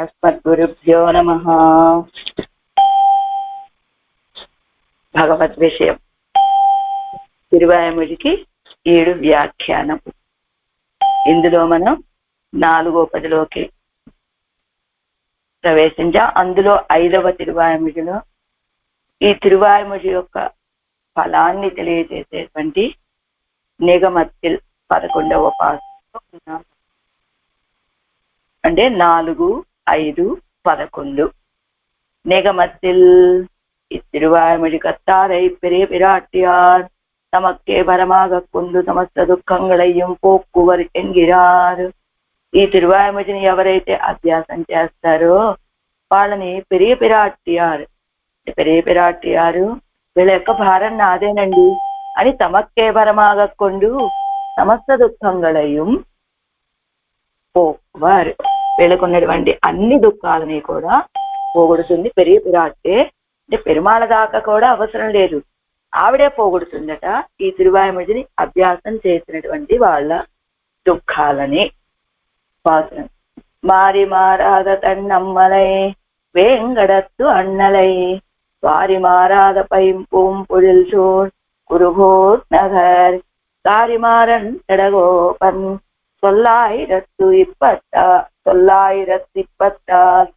అస్మద్గురుభ్యో నమః. భగవద్ విషయం తిరువాయుమొழிకి 7 వ్యాఖ్యానం. ఇందులో మనం 4వ పదిలోకి ప్రవేశించాం. అందులో 5వ తిరువాయుమొழிలో ఈ తిరువాయుమొഴి యొక్క ఫలాన్ని తెలియజేసేటువంటి నిగమత్తిల్ 11వ పాసురం. అంటే 4, 5, 11 நிகமத்தில் இத்திருவாய்மொழி கத்தாரை பெரிய பிராட்டியார் தமக்கே பரமாக கொண்டு సమస్త దుఃఖங்களையும் పోక్కువర్ ఎన్గిరారు. ఈ తిరువాయుమొழிని ఎవరైతే అభ్యాసం చేస్తారో వాళ్ళని పెరియ పిరాట్టియారు, పెరియ పిరాట్టియారు వీళ్ళ యొక్క భారం నాదేనండి అని తమక్కే పరమాగ కొండు సమస్త దుఃఖంగళయం పోక్కువర్, వీళ్ళకున్నటువంటి అన్ని దుఃఖాలని కూడా పోగొడుతుంది పెరియ పిరాట్టే. అంటే పెరుమాళ దాకా కూడా అవసరం లేదు, ఆవిడే పోగొడుతుందట ఈ తిరువాయుమొழிని అభ్యాసం చేసినటువంటి వాళ్ళ దుఃఖాలని. పాసనం మారి మారాద తన్నమ్మలై వేంగడత్తు అన్నలై వారి మారాద పైంపూం పొడిల్ చోర్ కురుభోర్ నగర్ కారిమారన్ ఎడగోపన్ தொள்ளாயிரத்து இப்பத்தால்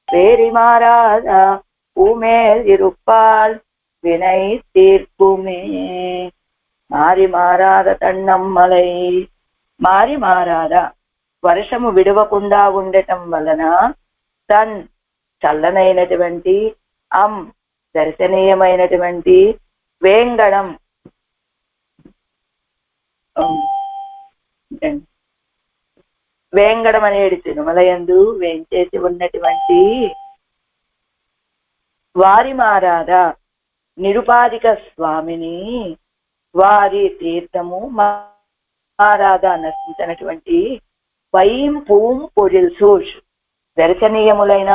வேரி மாறாத பூமேல் இருப்பால் வினை தீர்ப்புமே. మారి మారాద తన్నమ్మలై, మారి మారాద వర్షము విడవకుండా ఉండటం వలన, తన్ చల్లనైనటువంటి, దర్శనీయమైనటువంటి, వేంగడం వేంగడం అనేది తిరుమలయందు వేంచేసి ఉన్నటువంటి వారి మారాద నిరుపాధిక స్వామిని, వారి తీర్థము మారాద నశించినటువంటి పైం పూం పొడిల్ సూష్ దర్శనీయములైన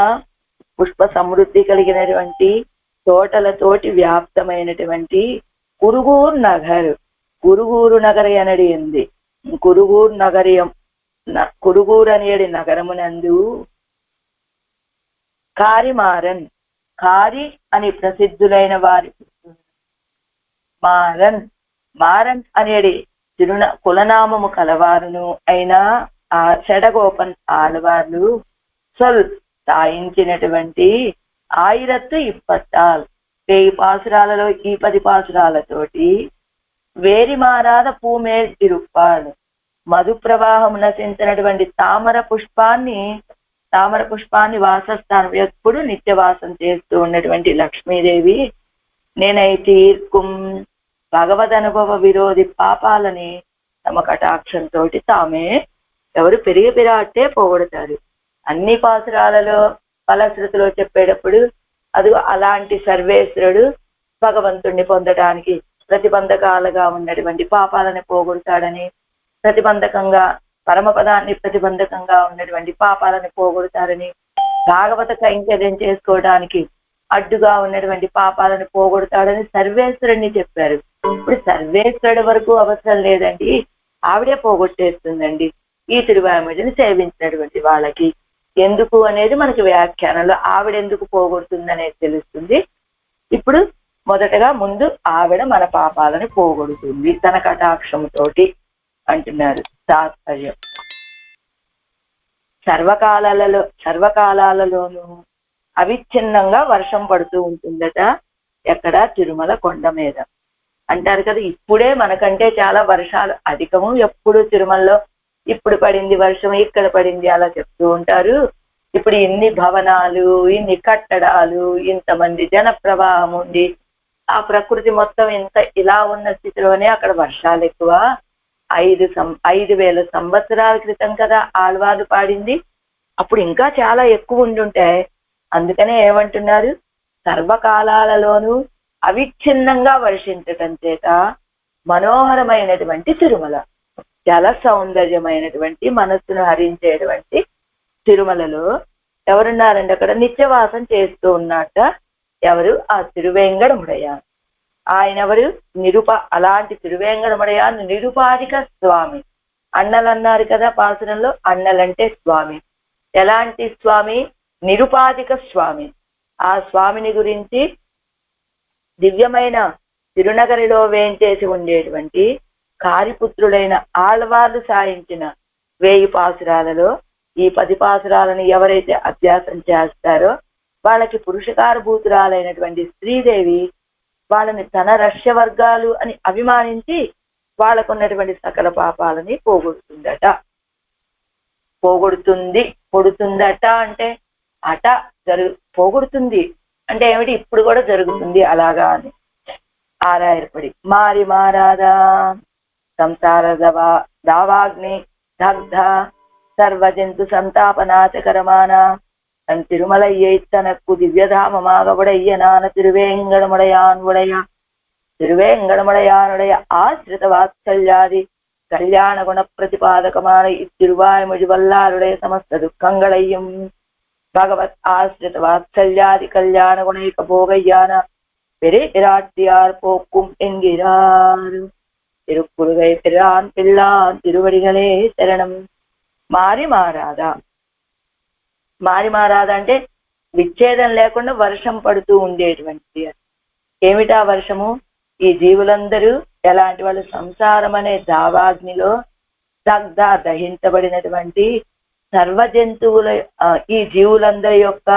పుష్ప సమృద్ధి కలిగినటువంటి తోటలతోటి వ్యాప్తమైనటువంటి కురుగూర్ నగర్, కురుగూరు నగరి అనడి ఉంది. కురుగూర్ నగరియం, కురుగూరు అనేది నగరమునందు కారిమారన్, కారి అని ప్రసిద్ధులైన వారి మారన్, మారన్ అనేది కులనామము కలవారును అయినా ఆ షడగోపన్ ఆడవార్లు సొల్ సాయించినటువంటి 1020 పాసురాలలో ఈ 10 పాసురాలతోటి వేరి మారాద పూమేల్ ఇరుప్పాలు మధు ప్రవాహం నశించినటువంటి తామర పుష్పాన్ని వాసస్థానం ఎప్పుడు నిత్యవాసం చేస్తూ ఉన్నటువంటి లక్ష్మీదేవి నేనైతీర్కుం భగవద్ అనుభవ విరోధి పాపాలని తమ కటాక్షంతో తామే ఎవరు పెరిగి పిరాట్టే పోగొడతారు. అన్ని పాసురాలలో ఫలశ్రుతిలో చెప్పేటప్పుడు అది అలాంటి సర్వేశ్వరుడు భగవంతుణ్ణి పొందడానికి ప్రతిబంధకాలుగా ఉన్నటువంటి పాపాలని పోగొడతాడని, ప్రతిబంధకంగా పరమపదాన్ని ప్రతిబంధకంగా ఉన్నటువంటి పాపాలను పోగొడతారని, భాగవత కైంకర్యం చేసుకోవడానికి అడ్డుగా ఉన్నటువంటి పాపాలను పోగొడతాడని సర్వేశ్వరుణ్ణి చెప్పారు. ఇప్పుడు సర్వేశ్వరుడు వరకు అవసరం లేదండి, ఆవిడే పోగొట్టేస్తుందండి ఈ తిరువాయుమొழிని సేవించినటువంటి వాళ్ళకి. ఎందుకు అనేది మనకి వ్యాఖ్యానంలో ఆవిడెందుకు పోగొడుతుంది అనేది తెలుస్తుంది. ఇప్పుడు మొదటగా ముందు ఆవిడ మన పాపాలను పోగొడుతుంది తన కటాక్షంతోటి అంటున్నారు తాత్పర్యం. సర్వకాలాలలోనూ అవిచ్ఛిన్నంగా వర్షం పడుతూ ఉంటుందట. ఎక్కడ? తిరుమల కొండ మీద. అంటారు కదా, ఇప్పుడే మనకంటే చాలా వర్షాలు అధికము, ఎప్పుడు తిరుమలలో ఇప్పుడు పడింది వర్షం, ఇక్కడ పడింది అలా చెప్తూ ఉంటారు. ఇప్పుడు ఇన్ని భవనాలు, ఇన్ని కట్టడాలు, ఇంతమంది జన ప్రవాహం ఉంది, ఆ ప్రకృతి మొత్తం ఇంత ఇలా ఉన్న స్థితిలోనే అక్కడ వర్షాలు ఎక్కువ. 5,000 సంవత్సరాల క్రితం కదా ఆళ్వారు పాడింది, అప్పుడు ఇంకా చాలా ఎక్కువ ఉండుంటాయి. అందుకనే ఏమంటున్నారు, సర్వకాలాలలోనూ అవిచ్ఛిన్నంగా వర్షించటం చేత మనోహరమైనటువంటి తిరుమల, చాలా సౌందర్యమైనటువంటి మనస్సును హరించేటువంటి తిరుమలలో ఎవరున్నారండి? అక్కడ నిత్యవాసం చేస్తూ ఉన్నట్ట. ఎవరు? ఆ తిరువేంగడముడయ్య. ఆయన ఎవరు? అలాంటి తిరువేంగడముడయ్య నిరుపాధిక స్వామి. అన్నలు అన్నారు కదా పాసురంలో, అన్నలంటే స్వామి. ఎలాంటి స్వామి? నిరుపాధిక స్వామి. ఆ స్వామిని గురించి దివ్యమైన తిరునగరిలో వేంచేసి ఉండేటువంటి కారిపుత్రులైన ఆళ్వార్లు సాయించిన 1000 పాసురాలలో ఈ 10 పాసురాలను ఎవరైతే అభ్యాసం చేస్తారో వాళ్ళకి పురుషకారభూతురాలైనటువంటి శ్రీదేవి వాళ్ళని తన రష్యవర్గాలు అని అభిమానించి వాళ్ళకున్నటువంటి సకల పాపాలని పోగొడుతుందట అంటే పోగొడుతుంది అంటే ఏమిటి? ఇప్పుడు కూడా జరుగుతుంది అలాగా అని ఆరాయపడి మారి మారాదా సంసార దావాగ్ని దగ్ధ సర్వజంతు సంతాపనాశకరమాన தன் திருமலையை தனக்கு திவ்யதாமமாக உடையனான திருவேங்கடமுடையானுடைய ஆசிரித வாத்சல்யாதி கல்யாண குண பிரதிபாதகமான இத்திருவாய்மொழி வல்லாருடைய சமஸ்த துக்கங்களையும் பகவத் ஆசிரித வாத்சல்யாதி கல்யாண குணைக்க போகையான பெரிய பிராட்டியார் போக்கும் என்கிறார். திருக்குறுகை பிரான் பிள்ளான் திருவடிகளே சரணம். మారి మారాదా అంటే విచ్ఛేదం లేకుండా వర్షం పడుతూ ఉండేటువంటిది. ఏమిటా వర్షము? ఈ జీవులందరూ ఎలాంటి వాళ్ళు? సంసారం అనే దావాగ్నిలో దహించబడినటువంటి సర్వ జంతువుల ఈ జీవులందరి యొక్క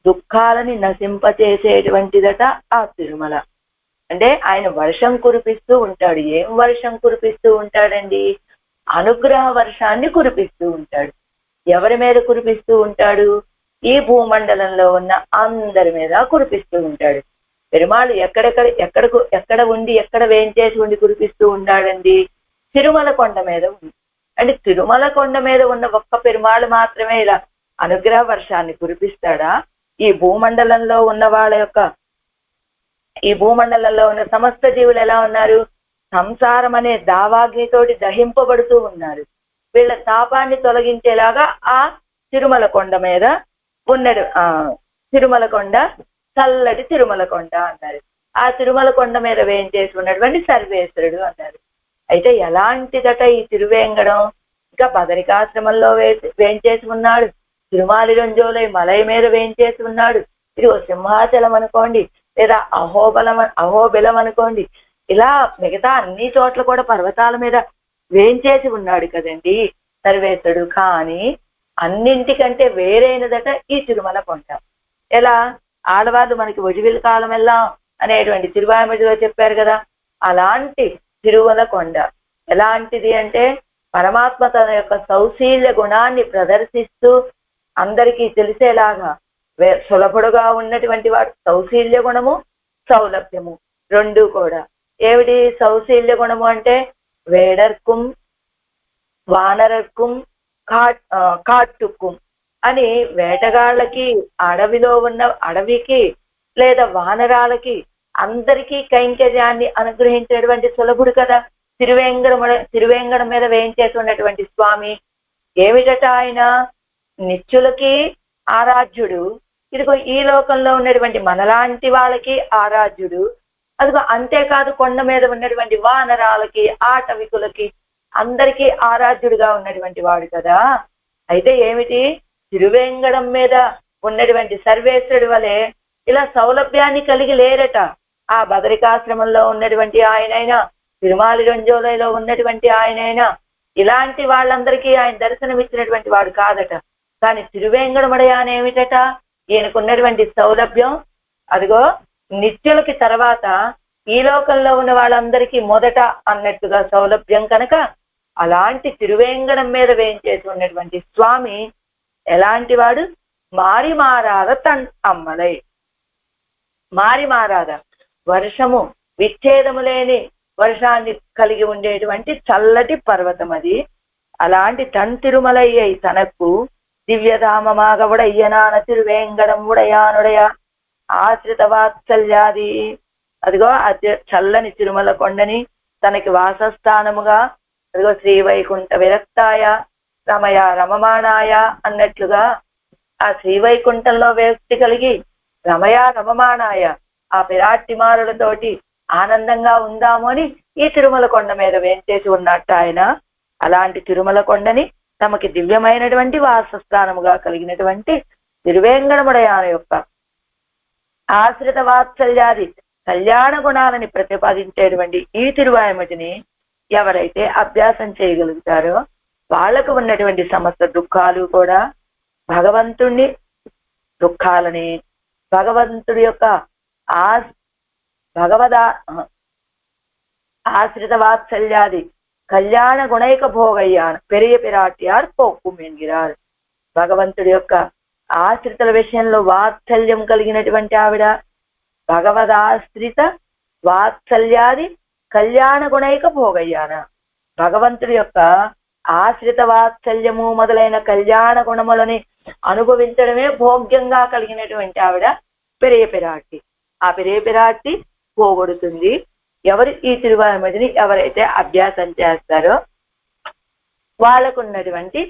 దుఃఖాలని నశింపచేసేటువంటిదట ఆ తిరుమల. అంటే ఆయన వర్షం కురిపిస్తూ ఉంటాడు. ఏం వర్షం కురిపిస్తూ ఉంటాడండి? అనుగ్రహ వర్షాన్ని కురిపిస్తూ ఉంటాడు. ఎవరి మీద కురిపిస్తూ ఉంటాడు? ఈ భూమండలంలో ఉన్న అందరి మీద కురిపిస్తూ ఉంటాడు. పెరుమాళ్ ఎక్కడ ఉండి ఎక్కడ వేంచేసి ఉండి కురిపిస్తూ ఉంటాడండి? తిరుమల కొండ మీద ఉంది. అంటే తిరుమల కొండ మీద ఉన్న ఒక్క పెరుమాళ్ మాత్రమే ఇలా అనుగ్రహ వర్షాన్ని కురిపిస్తాడా? ఈ భూమండలంలో ఉన్న వాళ్ళ యొక్క ఈ భూమండలంలో ఉన్న సమస్త జీవులు ఎలా ఉన్నారు? సంసారం అనే దావాగ్నితోటి దహింపబడుతూ ఉన్నారు. వీళ్ళ తాపాన్ని తొలగించేలాగా ఆ తిరుమల కొండ మీద ఉన్నడు. తిరుమల కొండ చల్లటి తిరుమల కొండ అన్నారు. ఆ తిరుమల కొండ మీద వేయించేసి ఉన్నటువంటి సర్వేశ్వరుడు అన్నారు. అయితే ఎలాంటిదట ఈ తిరువేంగడం? ఇంకా బదరికాశ్రమంలో వేయించేసి ఉన్నాడు. తిరుమాలిరంజోలై మలై మీద వేయించేసి ఉన్నాడు. ఇది ఓ సింహాచలం అనుకోండి, లేదా అహోబిలం అనుకోండి. ఇలా మిగతా అన్ని చోట్ల కూడా పర్వతాల మీద వేంచేసి ఉన్నాడు కదండి సర్వేశ్వరుడు. కానీ అన్నింటికంటే వేరైనదట ఈ తిరుమల కొండ. ఎలా? ఆడవాళ్ళు మనకి ఒజివిల్ కాలం ఎల్లాం అనేటువంటి తిరువాయిమడిలో చెప్పారు కదా. అలాంటి తిరుమల కొండ ఎలాంటిది అంటే పరమాత్మ తన యొక్క సౌశీల్య గుణాన్ని ప్రదర్శిస్తూ అందరికీ తెలిసేలాగా సులభుడుగా ఉన్నటువంటి వాడు. సౌశీల్య గుణము, సౌలభ్యము రెండు కూడా. ఏమిటి సౌశీల్య గుణము అంటే? వేడర్కుం వానరర్కుం కాట్టుకుం అని వేటగాళ్ళకి, అడవికి లేదా వానరాలకి అందరికీ కైంకర్యాన్ని అనుగ్రహించేటువంటి సులభుడు కదా తిరువేంగడం మీద వేయించేస్తున్నటువంటి స్వామి. ఏమిటట ఆయన? నిత్యులకి ఆరాధ్యుడు. ఇదిగో ఈ లోకంలో ఉన్నటువంటి మనలాంటి వాళ్ళకి ఆరాధ్యుడు. అదిగో అంతేకాదు కొండ మీద ఉన్నటువంటి వానరాలకి, ఆటవికులకి అందరికీ ఆరాధ్యుడుగా ఉన్నటువంటి వాడు కదా. అయితే ఏమిటి? తిరువేంగడం మీద ఉన్నటువంటి సర్వేశ్వరుడి వలె ఇలా సౌలభ్యాన్ని కలిగి లేరట ఆ బదరికాశ్రమంలో ఉన్నటువంటి ఆయనైనా, తిరుమాలిరంజోలైలో ఉన్నటువంటి ఆయనైనా. ఇలాంటి వాళ్ళందరికీ ఆయన దర్శనమిచ్చినటువంటి వాడు కాదట. కానీ తిరువేంగడమడయానేమిటట? ఈయనకున్నటువంటి సౌలభ్యం అదిగో నిత్యులకి తర్వాత ఈ లోకంలో ఉన్న వాళ్ళందరికీ మొదట అన్నట్టుగా సౌలభ్యం కనుక అలాంటి తిరువేంగడం మీద వేయించేసి ఉన్నటువంటి స్వామి ఎలాంటి వాడు? మారి మారాద అమ్మలై. మారి మారాద వర్షము, విచ్ఛేదము లేని వర్షాన్ని కలిగి ఉండేటువంటి చల్లటి పర్వతం అది. అలాంటి తిరుమలయ్య తనకు దివ్యధామమాగ ఉడయ్యనాన తిరువేంగడం ఉడయానుడయ ఆశ్రిత వాత్సల్యాది. అదిగో చల్లని తిరుమల కొండని తనకి వాసస్థానముగా, అదిగో శ్రీవైకుంఠ విరక్తాయ రమయ రమమాణాయ అన్నట్లుగా ఆ శ్రీవైకుంఠంలో వ్యక్తి కలిగి రమయ రమమాణాయ ఆ పిరాట్టిమారులతోటి ఆనందంగా ఉందాము అని ఈ తిరుమల కొండ మీద వేంచేసి ఉన్నట్టు ఆయన. అలాంటి తిరుమల కొండని తమకి దివ్యమైనటువంటి వాసస్థానముగా కలిగినటువంటి తిరువేంగడముడయాన యొక్క ఆశ్రిత వాత్సల్యాది కళ్యాణ గుణాలని ప్రతిపాదించేటువంటి ఈ తిరువాయుమతిని ఎవరైతే అభ్యాసం చేయగలుగుతారో వాళ్లకు ఉన్నటువంటి సమస్త దుఃఖాలు కూడా భగవంతుణ్ణి దుఃఖాలని భగవంతుడి యొక్క భగవదా ఆశ్రిత వాత్సల్యాది కళ్యాణ గుణైక భోగయ్యాన్ పెరియ పిరాట్యార్ పోక్కు మెంగిరారు. భగవంతుడి యొక్క ఆశ్రితుల విషయంలో వాత్సల్యం కలిగినటువంటి ఆవిడ భగవదాశ్రిత వాత్సల్యాది కళ్యాణ గుణైక భోగయ్యాన. భగవంతుడి యొక్క ఆశ్రిత వాత్సల్యము మొదలైన కళ్యాణ గుణములని అనుభవించడమే భోగ్యంగా కలిగినటువంటి ఆవిడ పెరియ పిరాటి. ఆ పెరియ పిరాటి పోగొడుతుంది ఎవరు ఈ తిరువాయుమతిని ఎవరైతే అభ్యాసం చేస్తారో వాళ్ళకున్నటువంటి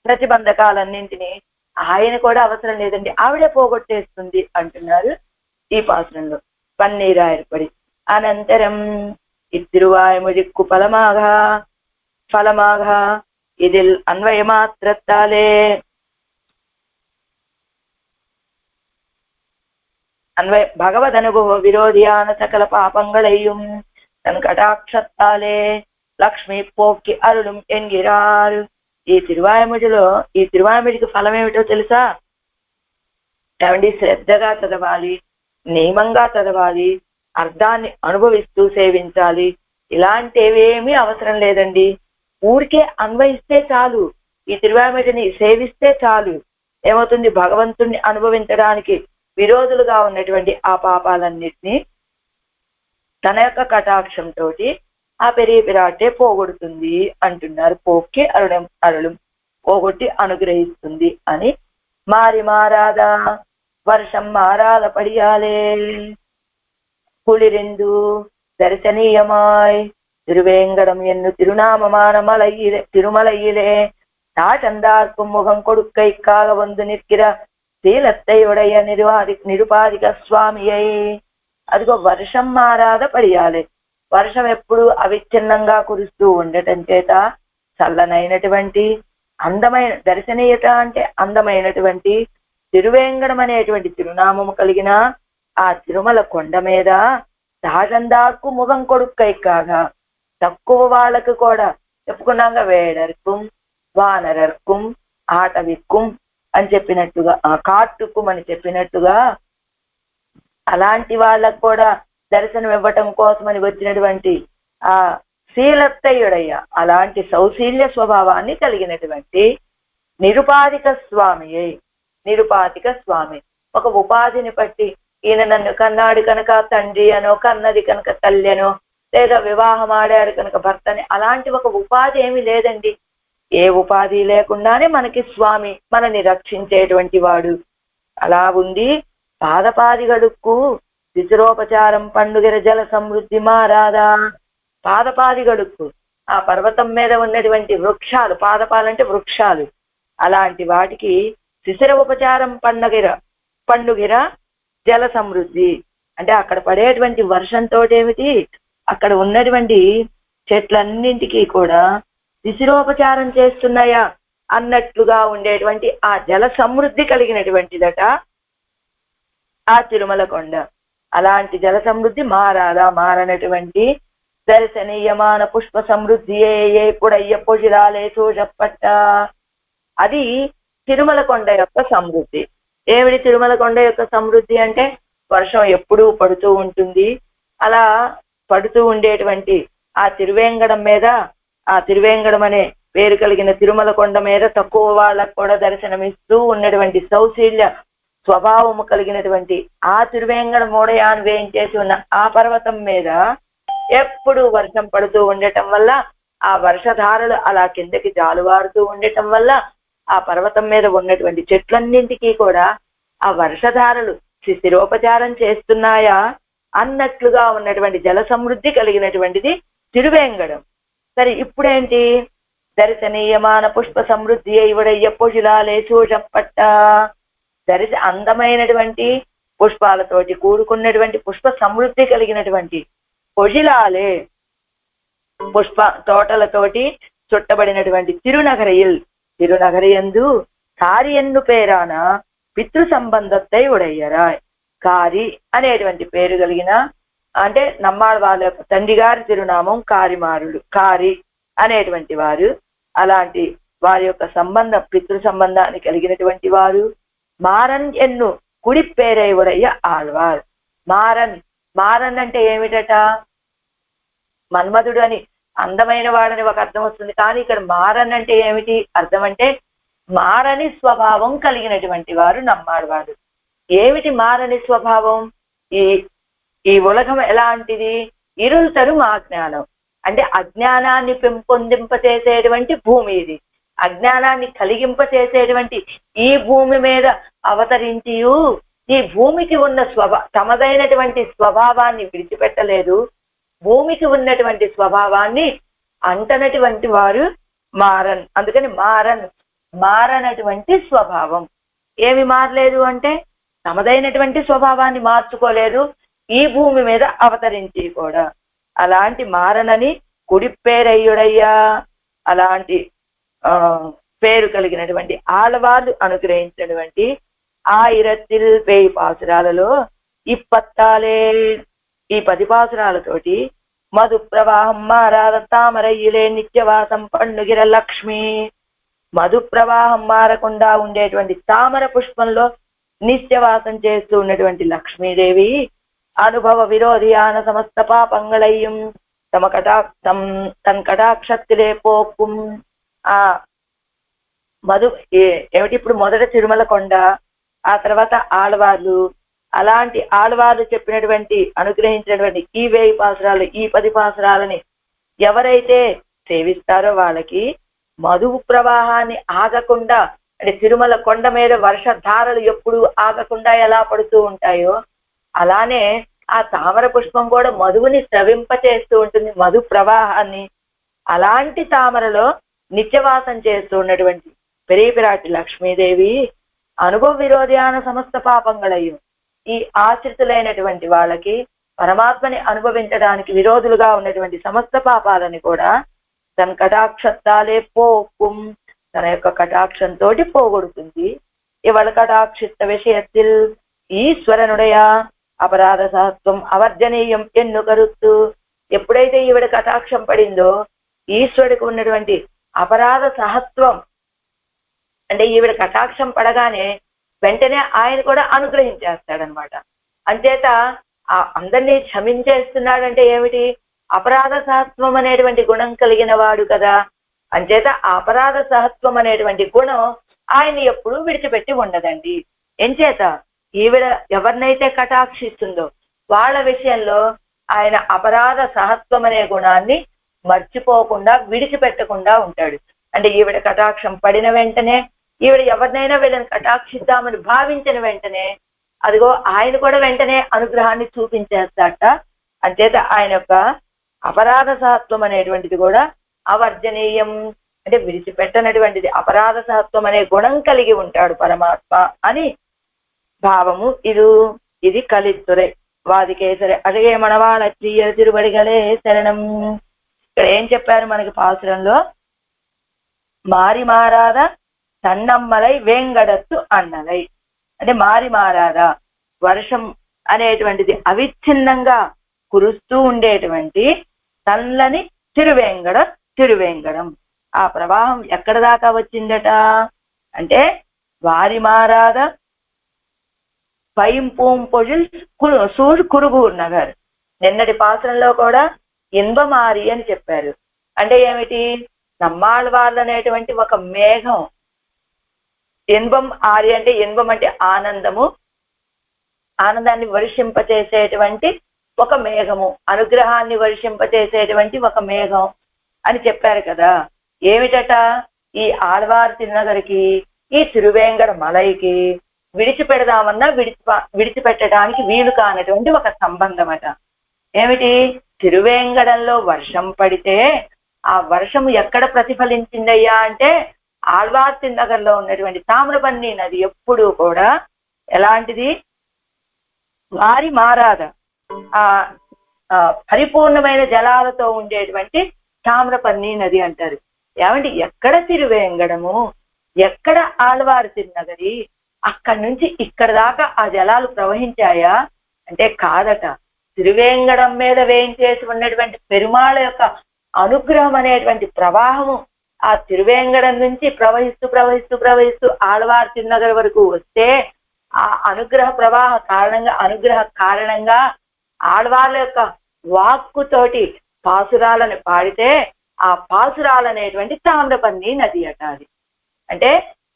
ప్రతిబంధకాలన్నింటినీ ఆయన కూడా అవసరం లేదండి, ఆవిడే పోగొట్టేస్తుంది అంటున్నారు ఈ పాత్రంలో పన్నీరాయర్పడి. అనంతరం ఇత్తిరువాయుముదిక్కు ఫలమాఘ ఇదిల్ అన్వయమాత్రత్తాలే ഭഗവതനുഭവ വിരോധിയാണ് സകല പാപങ്ങളെയും തൻ കടാക്ഷത്താലേ లక్ష్మి పోక్కి అరుళం ఎంగిరారు. ఈ తిరువాయుముడికి ఫలం ఏమిటో తెలుసా? ఏమండి, శ్రద్ధగా చదవాలి, నియమంగా చదవాలి, అర్థాన్ని అనుభవిస్తూ సేవించాలి. ఇలాంటివేమీ అవసరం లేదండి. ఊరికే అన్వయిస్తే చాలు, ఈ తిరువాయుముడిని సేవిస్తే చాలు. ఏమవుతుంది? భగవంతుణ్ణి అనుభవించడానికి విరోధులుగా ఉన్నటువంటి ఆ పాపాలన్నిటినీ తన యొక్క కటాక్షంతో ఆ పెరియ పిరాటే పోగొడుతుంది అంటున్నారు. పోక్కి అరుళం పోగొట్టి అనుగ్రహిస్తుంది అని. మారాదా వర్షం మారాల పడియాలే కుళిరెందు దర్శనీయమాయ్ తిరువేంగడం ఎన్ను తిరునామమాన తిరుమలయిలే నాటందార్కు ముఖం కొడుక్కైక్కాగ వందు నిற்கிற శీలత్తయుడయ నిరుపాధిక స్వామియై. అదిగో వర్షం మారాద పడియాలి. వర్షం ఎప్పుడు అవిచ్ఛిన్నంగా కురుస్తూ ఉండటం చేత చల్లనైనటువంటి అందమైన దర్శనీయత అంటే అందమైనటువంటి తిరువేంగడం అనేటువంటి తిరునామము కలిగిన ఆ తిరుమల కొండ మీద సహజందాకు ముఖం కొడుక్కై కాగా తక్కువ వాళ్ళకు కూడా చెప్పుకున్నాక వేడర్కుం వానరర్కుం ఆటవిక్కుం అని చెప్పినట్టుగా కాట్టుకుం అని చెప్పినట్టుగా అలాంటి వాళ్ళకు కూడా దర్శనం ఇవ్వటం కోసమని వచ్చినటువంటి ఆ శీలత్తయుడయ్య అలాంటి సౌశీల్య స్వభావాన్ని కలిగినటువంటి నిరుపాధిక స్వామి ఒక ఉపాధిని బట్టి ఈయన నన్ను కన్నాడు కనుక తండ్రి అనో కన్నది కనుక తల్లి అనో లేదా వివాహం ఆడారు కనుక భర్తని అలాంటి ఒక ఉపాధి ఏమీ లేదండి. ఏ ఉపాధి లేకుండానే మనకి స్వామి మనని రక్షించేటువంటి వాడు. అలా ఉంది పాదపాదిగడుక్కు శిశిరోపచారం పండుగర జల సమృద్ధి మారాదా. పాదపాదిగడుక్కు ఆ పర్వతం మీద ఉన్నటువంటి వృక్షాలు, పాదపాలంటే వృక్షాలు, అలాంటి వాటికి శిశిర ఉపచారం పండుగిర జల సమృద్ధి అంటే అక్కడ పడేటువంటి వర్షంతో ఏమిటి అక్కడ ఉన్నటువంటి చెట్లన్నింటికీ కూడా శిశిరోపచారం చేస్తున్నాయా అన్నట్లుగా ఉండేటువంటి ఆ జల సమృద్ధి కలిగినటువంటిదట ఆ తిరుమల కొండ. అలాంటి జల సమృద్ధి మారనటువంటి దర్శనీయమాన పుష్ప సమృద్ధి ఎప్పుడయ్య పొజిరాలే చూజప్పట్ట. అది తిరుమల కొండ యొక్క సమృద్ధి. ఏమిటి తిరుమల కొండ యొక్క సమృద్ధి అంటే వర్షం ఎప్పుడూ పడుతూ ఉంటుంది. అలా పడుతూ ఉండేటువంటి ఆ తిరువేంగడం మీద, ఆ తిరువేంగడం అనే పేరు కలిగిన తిరుమల కొండ మీద తక్కువ వాళ్ళకు కూడా దర్శనమిస్తూ ఉన్నటువంటి సౌశీల్య స్వభావము కలిగినటువంటి ఆ తిరువేంగడ మూడయాన్ వేయించేసి ఉన్న ఆ పర్వతం మీద ఎప్పుడు వర్షం పడుతూ ఉండటం వల్ల ఆ వర్షధారలు అలా కిందకి జాలువారుతూ ఉండటం వల్ల ఆ పర్వతం మీద ఉన్నటువంటి చెట్లన్నింటికీ కూడా ఆ వర్షధారలు శిశిరోపచారం చేస్తున్నాయా అన్నట్లుగా ఉన్నటువంటి జల సమృద్ధి కలిగినటువంటిది తిరువేంగడం. సరే, ఇప్పుడేంటి? దర్శనీయమాన పుష్ప సమృద్ధి ఇవడయ్య పొజిలాలే చూజప్పట్ట. అందమైనటువంటి పుష్పాలతోటి కూడుకున్నటువంటి పుష్ప సమృద్ధి కలిగినటువంటి పొజిలాలే పుష్ప తోటలతోటి చుట్టబడినటువంటి తిరునగరయిల్ తిరునగరియందు కారి ఎన్ను పేరాన పితృ సంబంధத்தை ఉడయ్యరాయ్. కారి అనేటువంటి పేరు కలిగిన అంటే నమ్మాళ్ళ వాళ్ళ యొక్క తండ్రి గారి తిరునామం కారిమారుడు, కారి అనేటువంటి వారు. అలాంటి వారి యొక్క సంబంధం పితృ సంబంధాన్ని కలిగినటువంటి వారు. మారన్ ఎన్ను కుడి పేరై ఉడయ్య ఆళ్వార్. మారన్, మారన్ అంటే ఏమిటట? మన్మధుడు అని అందమైన వాడని ఒక అర్థం వస్తుంది, కానీ ఇక్కడ మారన్ అంటే ఏమిటి అర్థం అంటే మారని స్వభావం కలిగినటువంటి వారు నమ్మాడవాడు. ఏమిటి మారని స్వభావం? ఈ ఈ ఉలగం ఎలాంటిది? ఇరుల్ తరు అజ్ఞానం అంటే అజ్ఞానాన్ని పెంపొందింపచేసేటువంటి భూమి ఇది. అజ్ఞానాన్ని కలిగింపచేసేటువంటి ఈ భూమి మీద అవతరించి ఈ భూమికి ఉన్న తమదైనటువంటి స్వభావాన్ని విడిచిపెట్టలేదు. భూమికి ఉన్నటువంటి స్వభావాన్ని అంటనటువంటి వారు మారన్. అందుకని మారన్, మారనటువంటి స్వభావం. ఏమి మారలేదు అంటే తమదైనటువంటి స్వభావాన్ని మార్చుకోలేదు ఈ భూమి మీద అవతరించి కూడా. అలాంటి మారనని కుడిపేరయ్యుడయ్యా, అలాంటి పేరు కలిగినటువంటి ఆళ్వార్లు అనుగ్రహించినటువంటి 1000 పాసురాలలో ఇప్పత్తాలే ఈ 10 పాసురాలతోటి మధు ప్రవాహం మారాద తామరయ్యలే నిత్యవాసం పండుగిర లక్ష్మి. మధు ప్రవాహం మారకుండా ఉండేటువంటి తామర పుష్పంలో నిత్యవాసం చేస్తూ ఉన్నటువంటి లక్ష్మీదేవి అనుభవ విరోధియాన సమస్త పాపంగళయ్యం తన్ కటాక్షత్తిలే పోక్కుం. ఆ మధు ఏమిటి? ఇప్పుడు మొదట తిరుమల కొండ, ఆ తర్వాత ఆళ్వార్లు. అలాంటి ఆళ్వార్లు చెప్పినటువంటి అనుగ్రహించినటువంటి ఈ 1000 పాసురాలు, ఈ 10 పాసురాలని ఎవరైతే సేవిస్తారో వాళ్ళకి మధువు ప్రవాహాన్ని ఆగకుండా, అంటే తిరుమల కొండ మీద వర్షధారలు ఎప్పుడు ఆగకుండా ఎలా పడుతూ ఉంటాయో అలానే ఆ తామర పుష్పం కూడా మధువుని స్రవింపచేస్తూ ఉంటుంది, మధు ప్రవాహాన్ని. అలాంటి తామరలో నిత్యవాసం చేస్తూ ఉన్నటువంటి పెరిపిరాటి లక్ష్మీదేవి అనుభవ విరోధియాన సమస్త పాపంగళయ్యం. ఈ ఆశ్రితులైనటువంటి వాళ్ళకి పరమాత్మని అనుభవించడానికి విరోధులుగా ఉన్నటువంటి సమస్త పాపాలని కూడా తన కటాక్షత్తాలే పోక్కుం, తన యొక్క కటాక్షంతో పోగొడుతుంది. ఇవళ కటాక్షిత విషయத்தில் ఈశ్వరనుడయ అపరాధ సహత్వం అవర్జనీయం ఎన్ను కరుత్తు. ఎప్పుడైతే ఈవిడ కటాక్షం పడిందో ఈశ్వరుడికి ఉన్నటువంటి అపరాధ సహత్వం అంటే ఈవిడ కటాక్షం పడగానే వెంటనే ఆయన కూడా అనుగ్రహించేస్తాడనమాట. అంచేత అందరినీ క్షమించేస్తున్నాడంటే ఏమిటి? అపరాధ సహత్వం అనేటువంటి గుణం కలిగిన వాడు కదా. అంచేత అపరాధ సహత్వం అనేటువంటి గుణం ఆయన ఎప్పుడూ విడిచిపెట్టి ఉండదండి. ఎంచేత ఈవిడ ఎవరినైతే కటాక్షిస్తుందో వాళ్ళ విషయంలో ఆయన అపరాధ సహత్వం అనే గుణాన్ని మర్చిపోకుండా విడిచిపెట్టకుండా ఉంటాడు. అంటే ఈవిడ కటాక్షం పడిన వెంటనే, ఈవిడ ఎవరినైనా వీళ్ళని కటాక్షిద్దామని భావించిన వెంటనే అదిగో ఆయన కూడా వెంటనే అనుగ్రహాన్ని చూపించేస్తాట. అంచేత ఆయన యొక్క అపరాధ సహత్వం అనేటువంటిది కూడా అవర్జనీయం అంటే విడిచిపెట్టనటువంటిది. అపరాధ సహత్వం అనే గుణం కలిగి ఉంటాడు పరమాత్మ అని భావము. ఇది కలిత్తురై వాదికేసరి అడిగే మనవాళ్ళ క్రియ తిరుబడిగలే శరణం. ఇక్కడ ఏం చెప్పారు మనకి పాసురంలో? మారి మారాద తన్నమ్మలై వేంగడత్తు అన్నలై అంటే మారి మారాద వర్షం అనేటువంటిది అవిచ్ఛిన్నంగా కురుస్తూ ఉండేటువంటి తల్లని తిరువేంగడం. ఆ ప్రవాహం ఎక్కడ దాకా వచ్చిందట అంటే వారి మారాద పైంపూంపొజిల్ సూర్ కురుగూర్ నగర్. నిన్నటి పాత్రలో కూడా ఇన్బమారి అని చెప్పారు. అంటే ఏమిటి? నమ్మాళ్ళవార్లు అనేటువంటి ఒక మేఘం. ఇన్బం ఆరి అంటే ఇన్బం అంటే ఆనందము, ఆనందాన్ని వర్షింపచేసేటువంటి ఒక మేఘము, అనుగ్రహాన్ని వర్షింపచేసేటువంటి ఒక మేఘం అని చెప్పారు కదా. ఏమిటట? ఈ ఆళ్వార్ తిరునగరికి ఈ తిరువేంగడ మలైకి విడిచిపెడదామన్నా విడిచిపెట్టడానికి వీలు కానటువంటి ఒక సంబంధం అట. ఏమిటి? తిరువేంగడంలో వర్షం పడితే ఆ వర్షము ఎక్కడ ప్రతిఫలించిందయ్యా అంటే ఆళ్వార్ తిరునగర్లో ఉన్నటువంటి తామ్రపర్ణి నది ఎప్పుడూ కూడా ఎలాంటిది? వారి మారాద ఆ పరిపూర్ణమైన జలాలతో ఉండేటువంటి తామ్రపర్ణి నది అంటారు. ఏమంటే ఎక్కడ తిరువేంగడము ఎక్కడ ఆళ్వారు తిరునగరి, అక్కడి నుంచి ఇక్కడ దాకా ఆ జలాలు ప్రవహించాయా అంటే కాదట. తిరువేంగడం మీద వేయించేసి ఉన్నటువంటి పెరుమాళ యొక్క అనుగ్రహం అనేటువంటి ప్రవాహము ఆ తిరువేంగడం నుంచి ప్రవహిస్తూ ప్రవహిస్తూ ప్రవహిస్తూ ఆళ్వారు తిరునగర్ వరకు వస్తే ఆ అనుగ్రహ కారణంగా ఆళ్వార్ల యొక్క వాక్కుతోటి పాసురాలను పాడితే ఆ పాసురాలు అనేటువంటి తామ్రపర్ణి నది అట. అది అంటే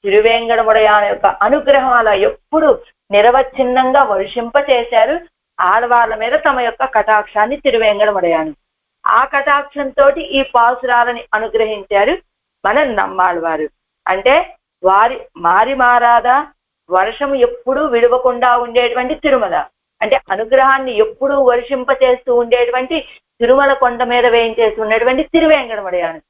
తిరువేంగడముడయాన యొక్క అనుగ్రహం అలా ఎప్పుడు నిరవచ్ఛిన్నంగా వర్షింపచేశారు ఆళ్వార్ల మీద తమ యొక్క కటాక్షాన్ని తిరువేంగడముడయాను. ఆ కటాక్షంతో ఈ పాసురాలని అనుగ్రహించారు మన నమ్మాళ్వారు. అంటే మారి మారాదా వర్షము ఎప్పుడూ విడవకుండా ఉండేటువంటి తిరుమల, అంటే అనుగ్రహాన్ని ఎప్పుడూ వర్షింపచేస్తూ ఉండేటువంటి తిరుమల కొండ మీద వేయించేసి ఉన్నటువంటి తిరువేంగడముడయాను.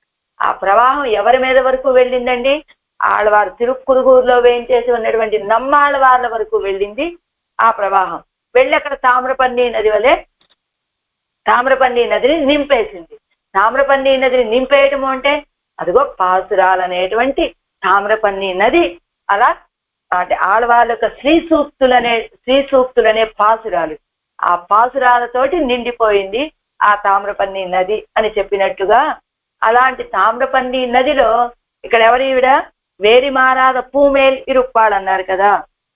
ఆ ప్రవాహం ఎవరి మీద వరకు వెళ్ళిందండి? ఆళ్వారు తిరుక్కురుగురులో వేయించేసి ఉన్నటువంటి నమ్మాళ్వార్ల వరకు వెళ్ళింది ఆ ప్రవాహం. వెళ్ళి అక్కడ తామ్రపర్ణి నదిని నింపేసింది. తామ్రపర్ణి నదిని నింపేయటము అంటే అదిగో పాసురాలు అనేటువంటి తామ్రపర్ణి నది అలా అంటే ఆళ్వార్ల యొక్క శ్రీ సూక్తులనే పాసురాలు, ఆ పాసురాలతోటి నిండిపోయింది ఆ తామ్రపర్ణి నది అని చెప్పినట్టుగా. అలాంటి తామ్రపర్ణి నదిలో ఇక్కడ ఎవరివిడ వేరి మారాద పూమేల్ ఇరుప్పాడు అన్నారు కదా.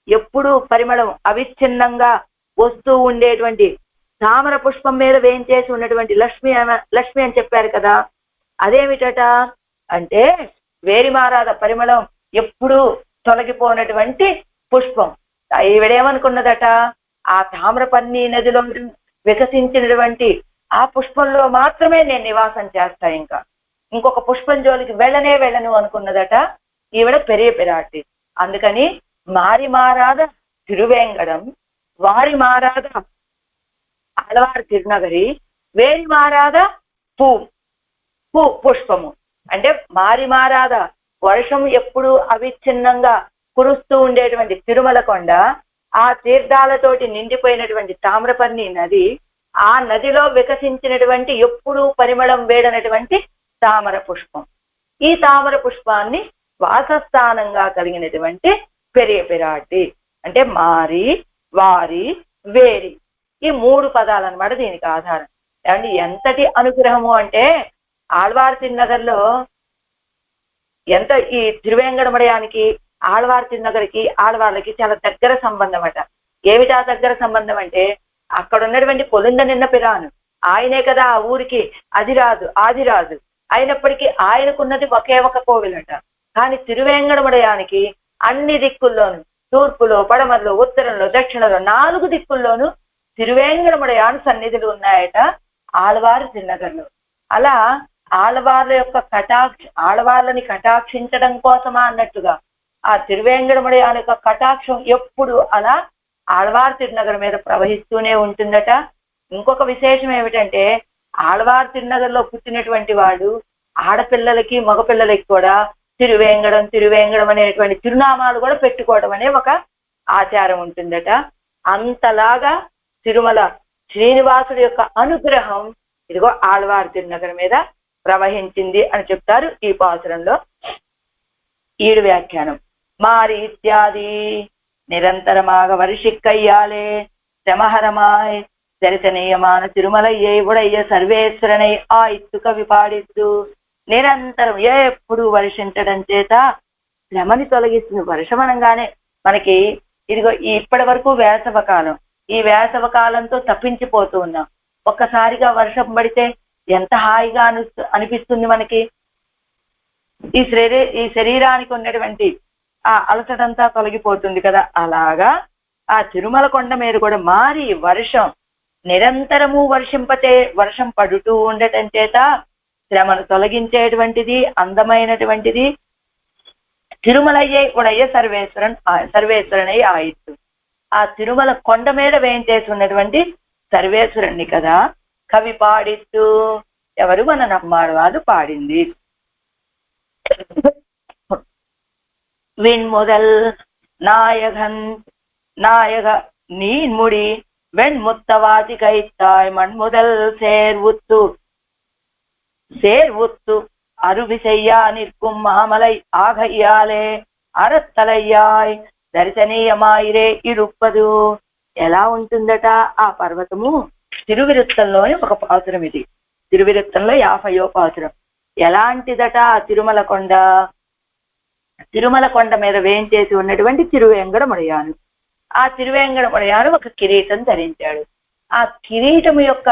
ఎప్పుడూ పరిమళం అవిచ్ఛిన్నంగా వస్తూ ఉండేటువంటి తామర పుష్పం మీద వేయించేసి ఉన్నటువంటి లక్ష్మి అని చెప్పారు కదా. అదేమిటట అంటే వేరిమారాద పరిమళం ఎప్పుడూ తొలగిపోయినటువంటి పుష్పం. ఈవిడేమనుకున్నదట, ఆ తామ్రపర్ణి నదిలో వికసించినటువంటి ఆ పుష్పంలో మాత్రమే నేను నివాసం చేస్తా, ఇంకొక పుష్పం జోలికి వెళ్ళను అనుకున్నదట ఈవిడ పెరియ పిరాటి. అందుకని మారి మారాద తిరువేంగడం, వారి మారాద ఆళ్వారు తిరునగరి, వేరి మారాద పుష్పము. అంటే మారి మారాద వర్షం ఎప్పుడు అవిచ్ఛిన్నంగా కురుస్తూ ఉండేటువంటి తిరుమల కొండ, ఆ తీర్థాలతోటి నిండిపోయినటువంటి తామ్రపర్ణి నది, ఆ నదిలో వికసించినటువంటి ఎప్పుడూ పరిమళం వేడనటువంటి తామర పుష్పం. ఈ తామర పుష్పాన్ని వాసస్థానంగా కలిగినటువంటి పెరియ పిరాటి. అంటే మారి, వారి, వేరి, ఈ 3 పదాలు అన్నమాట దీనికి ఆధారం. ఏమంటే ఎంతటి అనుగ్రహము అంటే ఆళ్వారు తిరునగర్లో ఈ తిరువేంగడమడయానికి ఆళ్వారు తిరునగరికి ఆళ్వార్లకి చాలా దగ్గర సంబంధం అట. ఏమిటా దగ్గర సంబంధం అంటే అక్కడ ఉన్నటువంటి పొలుంద నిన్న పిరాను ఆయనే కదా ఆ ఊరికి ఆదిరాజు అయినప్పటికీ ఆయనకున్నది ఒకే ఒక కోవిలట. కానీ తిరువేంగడమడయానికి అన్ని దిక్కుల్లోనూ, తూర్పులో, పడమరలో, ఉత్తరంలో, దక్షిణలో 4 దిక్కుల్లోనూ తిరువేంగడమడయాను సన్నిధులు ఉన్నాయట ఆళ్వారు తిరునగర్లో. అలా ఆళ్వార్లని కటాక్షించడం కోసమా అన్నట్టుగా ఆ తిరువేంగడమడయాని యొక్క కటాక్షం ఎప్పుడు అలా ఆళ్వారు తిరునగర్ మీద ప్రవహిస్తూనే ఉంటుందట. ఇంకొక విశేషం ఏమిటంటే ఆళ్వారు తిరునగర్లో పుట్టినటువంటి వాడు ఆడపిల్లలకి మగపిల్లలకి కూడా తిరువేంగడం అనేటువంటి తిరునామాలు కూడా పెట్టుకోవడం అనే ఒక ఆచారం ఉంటుందట. అంతలాగా తిరుమల శ్రీనివాసుడి యొక్క అనుగ్రహం ఇదిగో ఆళ్వారు తిరునగర్ మీద ప్రవహించింది అని చెప్తారు ఈ పాసురంలో. 7 వ్యాఖ్యానం. మారి ఇత్యాది నిరంతరమాగ వర్షిక్కయ్యాలే శమహరమాయ్ దర్శనీయమాన తిరుమలయ్యే ఉడయ్య సర్వేశ్వరనై ఆ ఇత్తు కవి పాడిత్తు. నిరంతరం ఎప్పుడు వర్షించడం చేత శ్రమని తొలగిస్తుంది. వర్షం అనగానే మనకి ఇదిగో ఇప్పటి వరకు వేసవకాలం, ఈ వేసవకాలంతో తప్పించిపోతూ ఉన్నాం. ఒక్కసారిగా వర్షం పడితే ఎంత హాయిగా అనిపిస్తుంది మనకి. ఈ శరీరానికి ఉన్నటువంటి ఆ అలసటంతా తొలగిపోతుంది కదా. అలాగా ఆ తిరుమల కొండ మీద కూడా మారి వర్షం నిరంతరము వర్షం పడుతూ ఉండటం చేత శ్రమను తొలగించేటువంటిది, అందమైనటువంటిది తిరుమలయ్యే ఉడయ్య సర్వేశ్వరనై ఆయిత్తు. ఆ తిరుమల కొండ మీద వేయించేసి ఉన్నటువంటి సర్వేశ్వరుణ్ణి కదా కవి పాడిత్తు. ఎవరు? మన నమ్మాళ్వారు పాడింది. విన్ముదల్ நாயக நீன்முடி வெண்முத்தவாதி கைத்தாய் மண்முதல் சேர்வுத்து అరువిసెయ్యా నిற்கும் మామలై ఆగయ్యాలే అరత్తలయ్యాయ్ దర్శనీయమాయిరే ఇరుప్పదు. ఎలా ఉంటుందట ఆ పర్వతము? తిరువిరుత్తంలోని ఒక పాసురం ఇది. తిరువిరుత్తంలో 50వ పాసురం. ఎలాంటిదట తిరుమల కొండ? తిరుమల కొండ మీద వేయించేసి ఉన్నటువంటి తిరువేంగడముడయాను. ఆ తిరువేంగడముడయాను ఒక కిరీటం ధరించాడు. ఆ కిరీటం యొక్క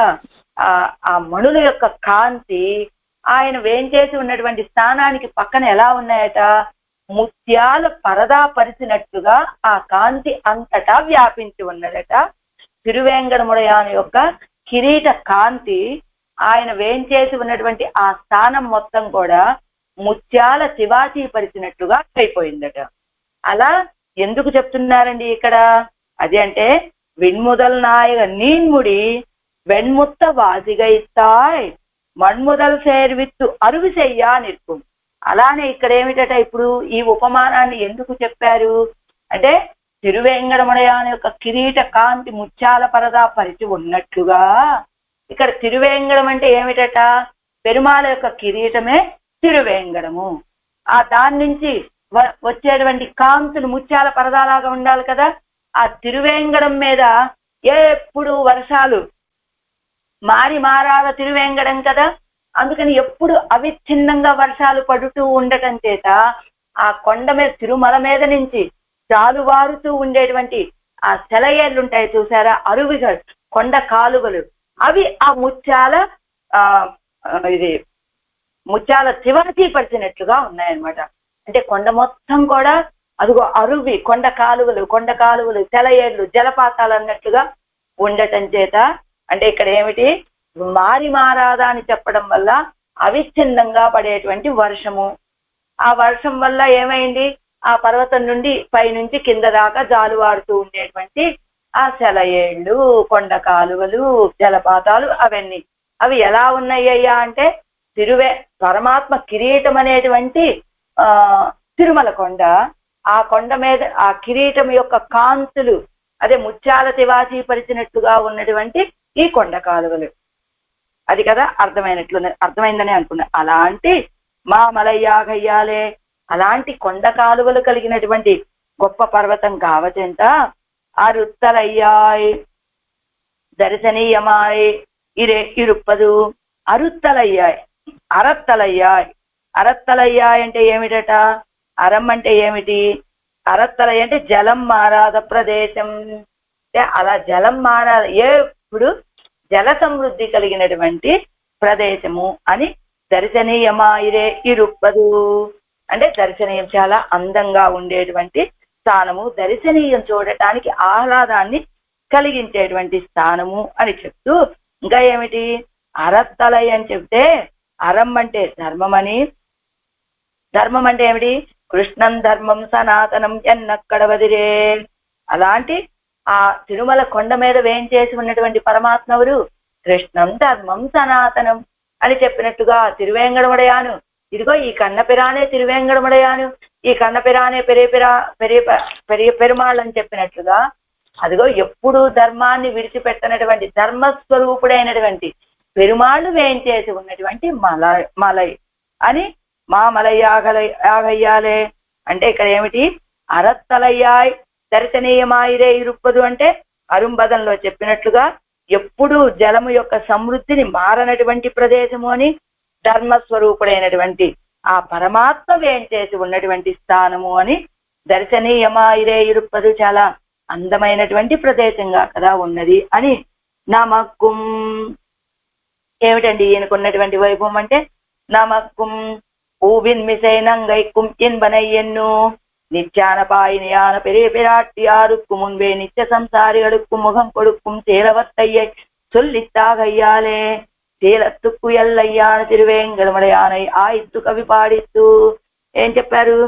ఆ మణుల యొక్క కాంతి ఆయన వేయించేసి ఉన్నటువంటి స్థానానికి పక్కన ఎలా ఉన్నాయట? ముత్యాల పరదా పరిచినట్టుగా ఆ కాంతి అంతటా వ్యాపించి ఉన్నదట. తిరువేంగడముడయాను యొక్క కిరీట కాంతి ఆయన వేయించేసి ఉన్నటువంటి ఆ స్థానం మొత్తం కూడా ముత్యాల తివాచీ పరిచినట్టుగా అయిపోయిందట. అలా ఎందుకు చెప్తున్నారండి ఇక్కడ? అది అంటే విన్ముదల్ నాయక నీన్ముడి వెన్ముత్త వాసిగా ఇస్తాయ్ మణ్ముదల్ సేర్విత్తు అరువిసెయ్యా నిற்கும். అలానే ఇక్కడ ఏమిటట? ఇప్పుడు ఈ ఉపమానాన్ని ఎందుకు చెప్పారు అంటే తిరువేంగడముడయాను యొక్క కిరీట కాంతి ముత్యాల పరదా పరిచి ఉన్నట్లుగా ఇక్కడ తిరువేంగడం అంటే ఏమిటట? పెరుమాళ యొక్క కిరీటమే తిరువేంగడము. ఆ దాని నుంచి వచ్చేటువంటి కాంతులు ముత్యాల పరదాలాగా ఉండాలి కదా. ఆ తిరువేంగడం మీద ఎప్పుడు వర్షాలు మారాల తిరువేంగడం కదా, అందుకని ఎప్పుడు అవిచ్ఛిన్నంగా వర్షాలు పడుతూ ఉండటం చేత ఆ కొండ మీద తిరుమల మీద నుంచి జాలువారుతూ ఉండేటువంటి ఆ సెలయేర్లుంటాయి చూసారా, అరువిగా కొండ కాలువలు, అవి ఆ ముత్యాల ముత్యాల తివాచీ పరిచినట్లుగా ఉన్నాయన్నమాట. అంటే కొండ మొత్తం కూడా అదిగో అరువి కొండ కాలువలు సెలయేర్లు జలపాతాలు అన్నట్లుగా ఉండటం చేత అంటే ఇక్కడ ఏమిటి? మారాదా అని చెప్పడం వల్ల అవిచ్ఛిన్నంగా పడేటువంటి వర్షము. ఆ వర్షం వల్ల ఏమైంది? ఆ పర్వతం నుండి పైనుంచి కింద దాకా జాలువారుతూ ఉండేటువంటి ఆ సెలయేళ్ళు, కొండ కాలువలు, జలపాతాలు అవన్నీ అవి ఎలా ఉన్నాయ్యా అంటే పరమాత్మ కిరీటం అనేటువంటి తిరుమల కొండ, ఆ కొండ మీద ఆ కిరీటం యొక్క కాంతులు అదే ముత్యాల తివాచీ పరిచినట్టుగా ఉన్నటువంటి ఈ కొండ కాలువలు. అది కదా అర్థమైందని అనుకున్నా. అలాంటి మా మలయ్యాగయ్యాలే అలాంటి కొండ కాలువలు కలిగినటువంటి గొప్ప పర్వతం కావచెంత అరుత్తలయ్యాయ్ దర్శనీయమాయ్ ఇరే ఇరుప్పదు. అరుత్తలయ్యాయ్ అరత్తలయ్యాయ్ అంటే ఏమిటట? అరం అంటే ఏమిటి? అరత్తలయ్య అంటే జలం మారాద ప్రదేశం. అంటే అలా జలం మారాద ఎప్పుడు జల సమృద్ధి కలిగినటువంటి ప్రదేశము అని. దర్శనీయమాయిరే ఇరుప్పదు అంటే దర్శనీయం చాలా అందంగా ఉండేటువంటి స్థానము, దర్శనీయం చూడటానికి ఆహ్లాదాన్ని కలిగించేటువంటి స్థానము అని చెప్తూ ఇంకా ఏమిటి? అరత్తలయ్య అని చెప్తే అరం అంటే ధర్మమని, ధర్మం అంటే ఏమిటి? కృష్ణం ధర్మం సనాతనం ఎన్నక్కడ వదిరే. అలాంటి ఆ తిరుమల కొండ మీద వేయించేసి ఉన్నటువంటి పరమాత్మవుడు కృష్ణం ధర్మం సనాతనం అని చెప్పినట్టుగా తిరువేంగడముడయాను ఇదిగో ఈ కన్నపిరానే తిరువేంగడముడయాను, ఈ కన్నపిరానే పెరియ పెరుమాళ్ అని చెప్పినట్లుగా అదిగో ఎప్పుడు ధర్మాన్ని విడిచిపెట్టనటువంటి ధర్మస్వరూపుడైనటువంటి పెరుమాళ్ళు వేయించేసి ఉన్నటువంటి మలై అని మా మలయ్యాగయ్యాలే అంటే ఇక్కడ ఏమిటి? అరత్తలయ్యాయ్ దర్శనీయమాయిరే ఇరుప్పదు అంటే అరుంబదంలో చెప్పినట్లుగా ఎప్పుడు జలము యొక్క సమృద్ధిని మారనటువంటి ప్రదేశము అని, ధర్మస్వరూపుడైనటువంటి ఆ పరమాత్మ వేయించేసి ఉన్నటువంటి స్థానము అని. దర్శనీయమాయిరే ఇరుప్పదు చాలా అందమైనటువంటి ప్రదేశంగా కదా ఉన్నది అని. నమక్కుం ఏమిటండి ఈయనకున్నటువంటి వైభవం అంటే నమక్కుం பூவின் மிசை நங்கைக்கும் என்பனையென்னு நிச்சான பாயினியான பெரிய பிராட்டியாருக்கு முன்பே நிச்ச சம்சாரிகளுக்கும் முகம் கொடுக்கும் சேலவத்தையை சொல்லித்தாகையாலே சேலத்துக்கு ఎల్లయ్యాన తిరువేంగడముడయానై ఆయిత్తు కవి పాడిత్తు. ఏం చెప్పారు?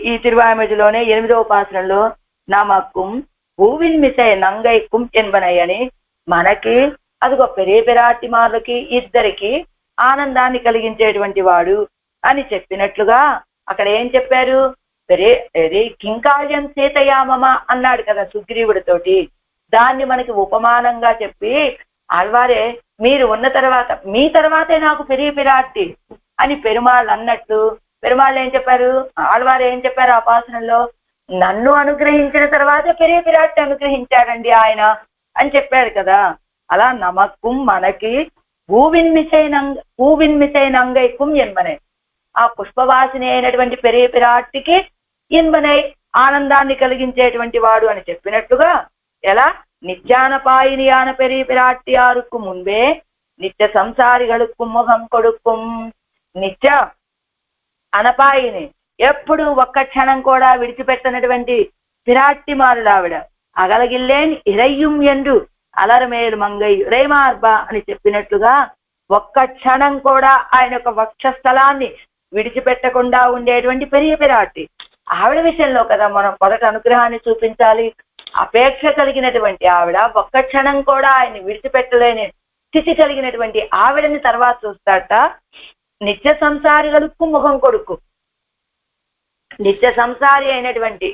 ఈ తిరువాయిమతిలోనే 8వ పాసరంలో నమక్కుం పూవిన్ మిసై నంగైక్కుం ఎన్బనై అని మనకి అదిగో పెரிய పిరాటిమార్లకి ఇద్దరికి ఆనందాన్ని కలిగించేటువంటి వాడు అని చెప్పినట్లుగా అక్కడ ఏం చెప్పారు? కింకార్యం సీతయామమ అన్నాడు కదా సుగ్రీవుడితోటి. దాన్ని మనకి ఉపమానంగా చెప్పి ఆళ్వారే మీరు ఉన్న తర్వాత మీ తర్వాతే నాకు పెరియ పిరాట్టి అని పెరుమాళ్ళు అన్నట్టు పెరుమాళ్ళు ఏం చెప్పారు, ఆళ్వారు ఏం చెప్పారు ఆ పాసనంలో, నన్ను అనుగ్రహించిన తర్వాత పెరియ పిరాట్టి అనుగ్రహించాడండి ఆయన అని చెప్పాడు కదా. అలా నమక్కుం మనకి పూవిన్మిసై నంగైకుం ఎన్మనే, ఆ పుష్పవాసిని అయినటువంటి పెరియ పిరాట్టికి ఇన్మనై ఆనందాన్ని కలిగించేటువంటి వాడు అని చెప్పినట్టుగా, ఎలా నిత్యానపాయినియాన పెరియ పిరాట్టి ఆరుకు మున్బే నిత్య సంసారిகளுக்கும் ముఖం కొడుకుం. నిత్య అనపాయిని, ఎప్పుడు ఒక్క క్షణం కూడా విడిచిపెట్టనటువంటి పిరాట్టిమారుడు ఆవిడ. అగలగిల్లేని ఇరయ్యం ఎండు అలరమేలు మంగై రేమార్బ అని చెప్పినట్లుగా ఒక్క క్షణం కూడా ఆయన యొక్క వక్షస్థలాన్ని విడిచిపెట్టకుండా ఉండేటువంటి పెరియ పిరాట్టి ఆవిడ విషయంలో కదా మనం మొదట అనుగ్రహాన్ని చూపించాలి. అపేక్ష కలిగినటువంటి ఆవిడ ఒక్క క్షణం కూడా ఆయన్ని విడిచిపెట్టలేని స్థితి కలిగినటువంటి ఆవిడని తర్వాత చూస్తాట. నిత్య సంసారిகளுக்கும் ముఖం కొడుకు, నిత్య సంసారి అయినటువంటి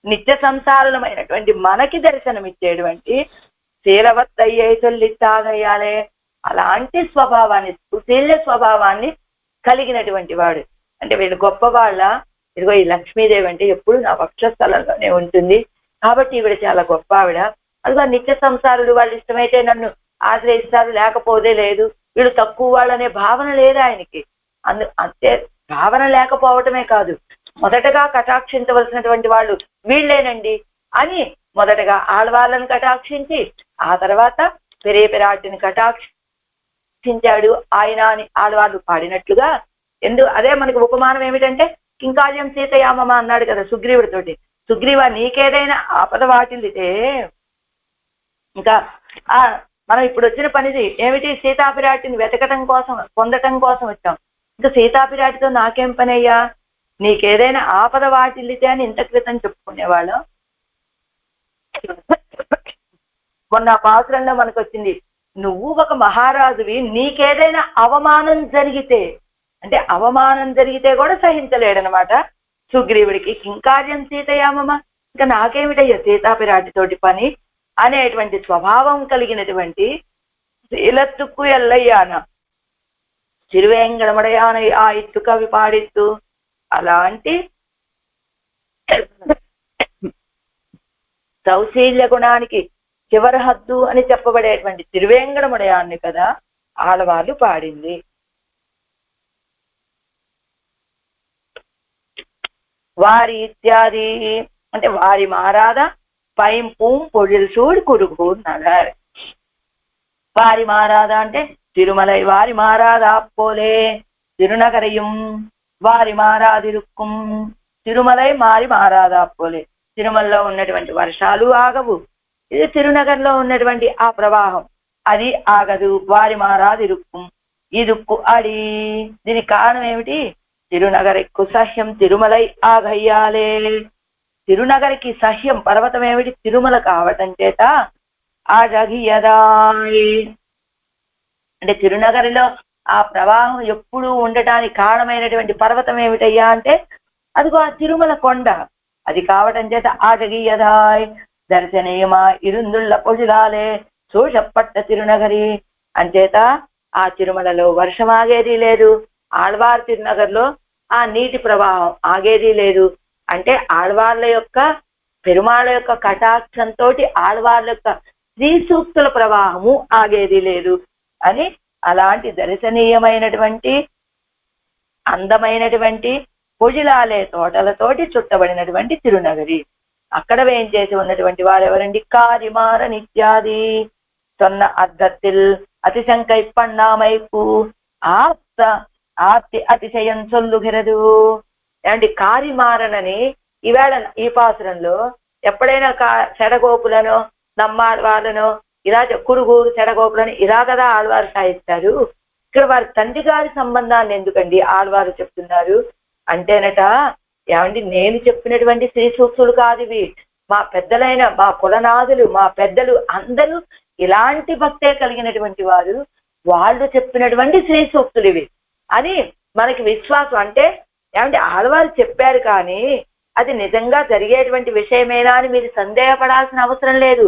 నిత్య సంసారులమైనటువంటి మనకి దర్శనమిచ్చేటువంటి శీలవత్తయ్యే చొల్లిత్తాగయ్యాలే అలాంటి స్వభావాన్ని, సుశీల్య స్వభావాన్ని కలిగినటువంటి వాడు. అంటే వీళ్ళు గొప్ప వాళ్ళ, ఇదిగో ఈ లక్ష్మీదేవి అంటే ఎప్పుడు నా వక్షస్థలంలోనే ఉంటుంది కాబట్టి ఈవిడ చాలా గొప్ప ఆవిడ. అదిగో నిత్య సంసారులు వాళ్ళు ఇష్టమైతే నన్ను ఆశ్రయిస్తారు, లేకపోతే లేదు, వీళ్ళు తక్కువ వాళ్ళనే భావన లేదు ఆయనకి. అంతే భావన లేకపోవటమే కాదు, మొదటగా కటాక్షించవలసినటువంటి వాళ్ళు వీళ్ళేనండి అని మొదటగా ఆళ్వాళ్ళని కటాక్షించి ఆ తర్వాత పెరియ పిరాటిని కటాక్షించాడు ఆయన అని ఆళ్వాళ్ళు పాడినట్లుగా. అదే మనకి ఉపమానం ఏమిటంటే కింకార్యం సీతయామమ అన్నాడు కదా సుగ్రీవుడితోటి. సుగ్రీవ నీకేదైనా ఆపద వాటిల్లితే, ఇంకా మనం ఇప్పుడు వచ్చిన పనిది ఏమిటి, సీతాపిరాటిని వెతకటం కోసం పొందటం కోసం వచ్చాం. ఇంకా సీతాపిరాటితో నాకేం పని అయ్యా, నీకేదైనా ఆపద వాటిల్లితే అని ఇంత క్రితం చెప్పుకునేవాళ్ళం. మొన్న పాత్రలో మనకు వచ్చింది, నువ్వు ఒక మహారాజువి, నీకేదైనా అవమానం జరిగితే, అంటే అవమానం జరిగితే కూడా సహించలేడనమాట సుగ్రీవుడికి. కింకార్యం సీతయామమ, ఇంకా నాకేమిటయ్యా సీతాపిరాటితోటి పని అనేటువంటి స్వభావం కలిగినటువంటి శీలత్తుకు ఎల్లయ్యాన తిరువేంగడమడయాన ఆ ఇత్తు కవి పాడిత్తు. అలాంటి సౌశీల్య గుణానికి చివరి హద్దు అని చెప్పబడేటువంటి తిరువేంగడమడయాన్ని కదా ఆడవాళ్ళు పాడింది. వారి ఇత్యాది అంటే వారి మారాద పైంపూం పొడిల్ సూడి కురుగు నగర్. వారి మారాద అంటే తిరుమలై వారి మారాదా పోలే తిరునగరయం వారి మారాదిరుక్కుం. తిరుమలై మారి మారాదా పోలే, తిరుమలలో ఉన్నటువంటి వర్షాలు ఆగవు, ఇది తిరునగర్లో ఉన్నటువంటి ఆ ప్రవాహం అది ఆగదు. వారి మారాదిరుక్కుం ఇరుక్కు అడి, దీనికి కారణం ఏమిటి, తిరునగరెక్కు సహ్యం తిరుమలై ఆగయ్యాలే. తిరునగరికి సహ్యం పర్వతం ఏమిటి, తిరుమల కావటం చేత ఆగయ్యదాయ్ అంటే తిరునగరిలో ఆ ప్రవాహం ఎప్పుడూ ఉండటానికి కారణమైనటువంటి పర్వతం ఏమిటయ్యా అంటే అదిగో ఆ తిరుమల కొండ, అది కావటం చేత ఆగయ్యదాయ్ దర్శనీయమా ఇరుందుళ్ళ పొజిలాలే సూషపట్ట తిరునగరి. అంచేత ఆ తిరుమలలో వర్షం ఆగేది లేదు, ఆళ్వార్ తిరునగర్లో ఆ నీటి ప్రవాహం ఆగేది లేదు. అంటే ఆళ్వార్ల యొక్క పెరుమాళ్ళ యొక్క కటాక్షంతో ఆళ్వార్ల యొక్క శ్రీ సూక్తుల ప్రవాహము ఆగేది లేదు అని. అలాంటి దర్శనీయమైనటువంటి అందమైనటువంటి పొజిలాలే తోటలతోటి చుట్టబడినటువంటి తిరునగరి. అక్కడ వేయించేసి ఉన్నటువంటి వారు ఎవరండి, కారిమార నిత్యాది సొన్న అద్దత్తిల్ అతిశంకై పన్నామైపు ఆప్త ఆప్తి అతిశయం సొల్లుగిరదు. ఏమంటే కారిమారనని ఈవేళ ఈ పాసురంలో ఎప్పుడైనా చెడగోపులను నమ్మాళ్వాళ్ళను ఇలా కురుగురు చెడగోపులను ఇలా కదా ఆళ్వారు సాయిస్తారు. ఇక్కడ వారి తండ్రి గారి సంబంధాన్ని ఎందుకండి ఆళ్వారు చెప్తున్నారు అంటేనట, ఏమండి నేను చెప్పినటువంటి శ్రీ సూక్తులు కాదు ఇవి, మా పెద్దలైన మా కులనాథులు మా పెద్దలు అందరూ ఇలాంటి భక్తే కలిగినటువంటి వారు, వాళ్ళు చెప్పినటువంటి శ్రీ సూక్తులు ఇవి అని మనకి విశ్వాసం. అంటే ఏమంటే ఆళ్వారు చెప్పారు కానీ అది నిజంగా జరిగేటువంటి విషయమేనా అని మీరు సందేహపడాల్సిన అవసరం లేదు.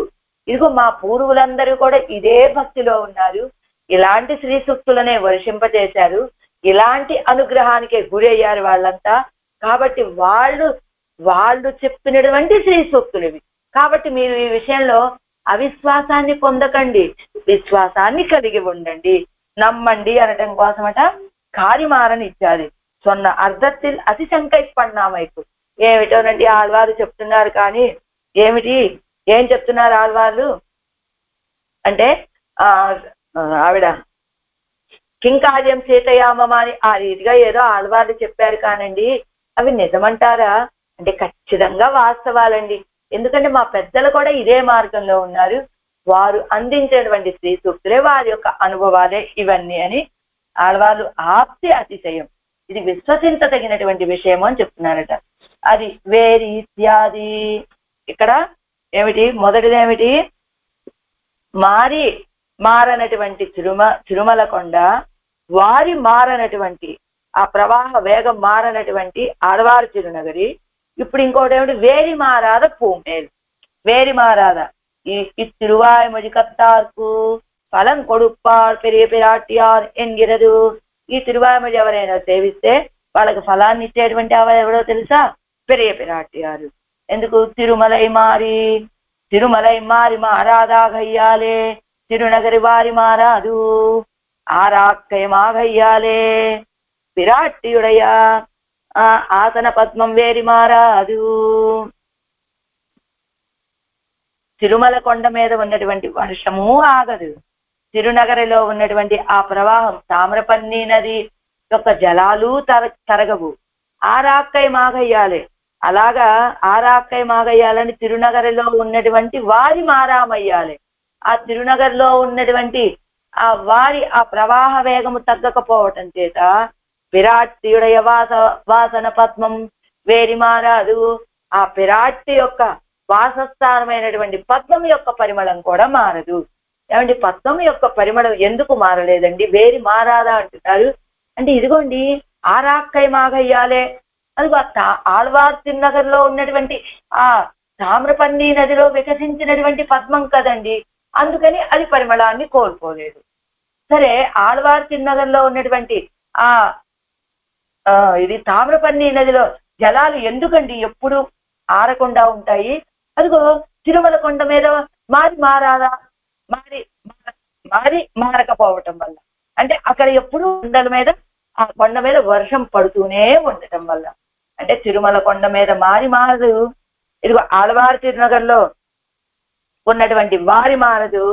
ఇదిగో మా పూర్వులందరూ కూడా ఇదే భక్తిలో ఉన్నారు, ఇలాంటి శ్రీ సూక్తులనే వర్షింపజేశారు, ఇలాంటి అనుగ్రహానికే గురి అయ్యారు వాళ్ళంతా. కాబట్టి వాళ్ళు చెప్పినటువంటి శ్రీ సూక్తులు ఇవి. కాబట్టి మీరు ఈ విషయంలో అవిశ్వాసాన్ని పొందకండి, విశ్వాసాన్ని కలిగి ఉండండి, నమ్మండి అనటం కోసమట కారిమారని ఇచ్చాది. సొన్న అర్థத்தில் అతిశంకై పన్నామైకు. ఏమిటోనండి ఆళ్వారు చెప్తున్నారు, కానీ ఏం చెప్తున్నారు ఆళ్వార్లు అంటే ఆవిడ కింకార్యం సీతయామమ అని ఆ రీతిగా ఏదో ఆళ్వార్లు చెప్పారు కానండి, అవి నిజమంటారా అంటే ఖచ్చితంగా వాస్తవాలండి. ఎందుకంటే మా పెద్దలు కూడా ఇదే మార్గంలో ఉన్నారు, వారు అందించేటువంటి శ్రీ సూక్తులే వారి యొక్క అనుభవాలే ఇవన్నీ అని ఆళ్వార్లు ఆప్తి అతిశయం, ఇది విశ్వసించదగినటువంటి విషయము అని చెప్తున్నారట. అది వేరి ఇత్యాది. ఇక్కడ ఏమిటి మొదటిదేమిటి, మారనటువంటి తిరుమల కొండ, వారి మారనటువంటి ఆ ప్రవాహ వేగం మారనటువంటి ఆళ్వారు తిరునగరి. ఇప్పుడు ఇంకోటి ఏమిటి, వేరి మారాద పూమేలు. వేరి మారాద ఈ తిరువాయ్మొഴി కత్తార్కు ఫలం కొడుప్పార్ పెరియ పిరాటియార్ ఎన్గిరదు. ఈ తిరువాయ్మొഴి ఎవరైనా సేవిస్తే వాళ్ళకి ఫలాన్ని ఇచ్చేటువంటి ఎవరో తెలుసా, పెరియ పిరాటియారు. ఎందుకు, తిరుమలై మారి మారాదాగయ్యాలే, తిరునగరి వారి మారాదు ఆరాక్కయమాగయ్యాలే, పిరాటియుడయ ఆసన పద్మం వేరి మారాదు. తిరుమల కొండ మీద ఉన్నటువంటి వర్షము ఆగదు, తిరునగరిలో ఉన్నటువంటి ఆ ప్రవాహం తామ్రపర్ణి నది యొక్క జలాలు తరగవు. ఆరాక్కై మాగయ్యాలే, అలాగా ఆరాక్కై మాగయ్యాలని తిరునగరిలో ఉన్నటువంటి వారి మారామయ్యాలి. ఆ తిరునగరిలో ఉన్నటువంటి వారి ఆ ప్రవాహ వేగము తగ్గకపోవటం చేత పిరాట్టియుడయ వాసన పద్మం వేరి మారాదు, ఆ పిరాట్టి యొక్క వాసస్థానమైనటువంటి పద్మం యొక్క పరిమళం కూడా మారదు. ఏమండి, పద్మం యొక్క పరిమళం ఎందుకు మారలేదండి, వేరి మారాదా అంటున్నారు అంటే, ఇదిగోండి ఆరాక్కై మాగయ్యాలే, అది ఆళ్వార్ తిరునగర్లో ఉన్నటువంటి ఆ తామ్రపర్ణి నదిలో వికసించినటువంటి పద్మం కదండి, అందుకని అది పరిమళాన్ని కోల్పోలేదు. సరే, ఆళ్వార్ తిరునగర్లో ఉన్నటువంటి ఇది తామ్రపర్ణి నదిలో జలాలు ఎందుకండి ఎప్పుడు ఆరకుండా ఉంటాయి, అదిగో తిరుమల కొండ మీద మారకపోవటం వల్ల, అంటే అక్కడ ఎప్పుడు కొండల మీద ఆ కొండ మీద వర్షం పడుతూనే ఉండటం వల్ల, అంటే తిరుమల కొండ మీద మారదు, ఇదిగో ఆళ్వార్ తిరునగర్లో ఉన్నటువంటి వారి మారదు,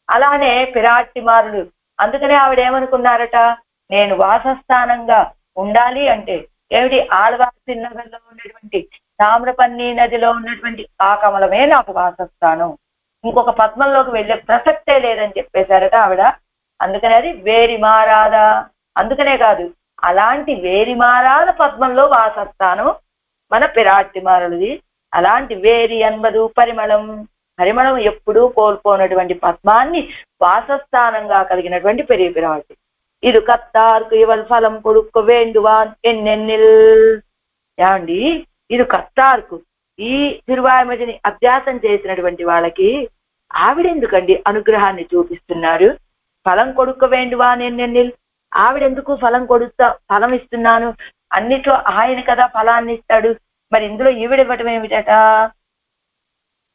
అలానే పిరాట్టి మారుడు. అందుకనే ఆవిడేమనుకున్నారట, నేను వాసస్థానంగా ఉండాలి అంటే ఏమిటి, ఆళ్వార్ తిరునగర్లో ఉన్నటువంటి తామ్రపర్ణి నదిలో ఉన్నటువంటి ఆ కమలమే నాకు వాసస్థానం, ఇంకొక పద్మంలోకి వెళ్ళే ప్రసక్తే లేదని చెప్పేశారట ఆవిడ. అందుకనే అది వేరి మారాదా. అందుకనే కాదు, అలాంటి వేరి మారాద పద్మంలో వాసస్థానం మన పిరాట్టి మారుడిది. అలాంటి వేరి అన్బదు పరిమళం ఎప్పుడూ కోల్పోనటువంటి పద్మాన్ని వాసస్థానంగా కలిగినటువంటి పెరియ పిరాటి. ఇది కత్తార్కు ఇవల్ ఫలం కొడుకు వేండువాన్ ఎన్నెన్నిల్. ఏమండి, ఇది కత్తార్కు ఈ తిరువాయ్మొഴിని అభ్యాసం చేసినటువంటి వాళ్ళకి ఆవిడెందుకండి అనుగ్రహాన్ని చూపిస్తున్నారు. ఫలం కొడుకు వేండువాన్ ఎన్నెన్నిల్, ఆవిడెందుకు ఫలం ఇస్తున్నాను, అన్నిట్లో ఆయన కదా ఫలాన్ని ఇస్తాడు, మరి ఇందులో ఈవిడివ్వటం ఏమిటట,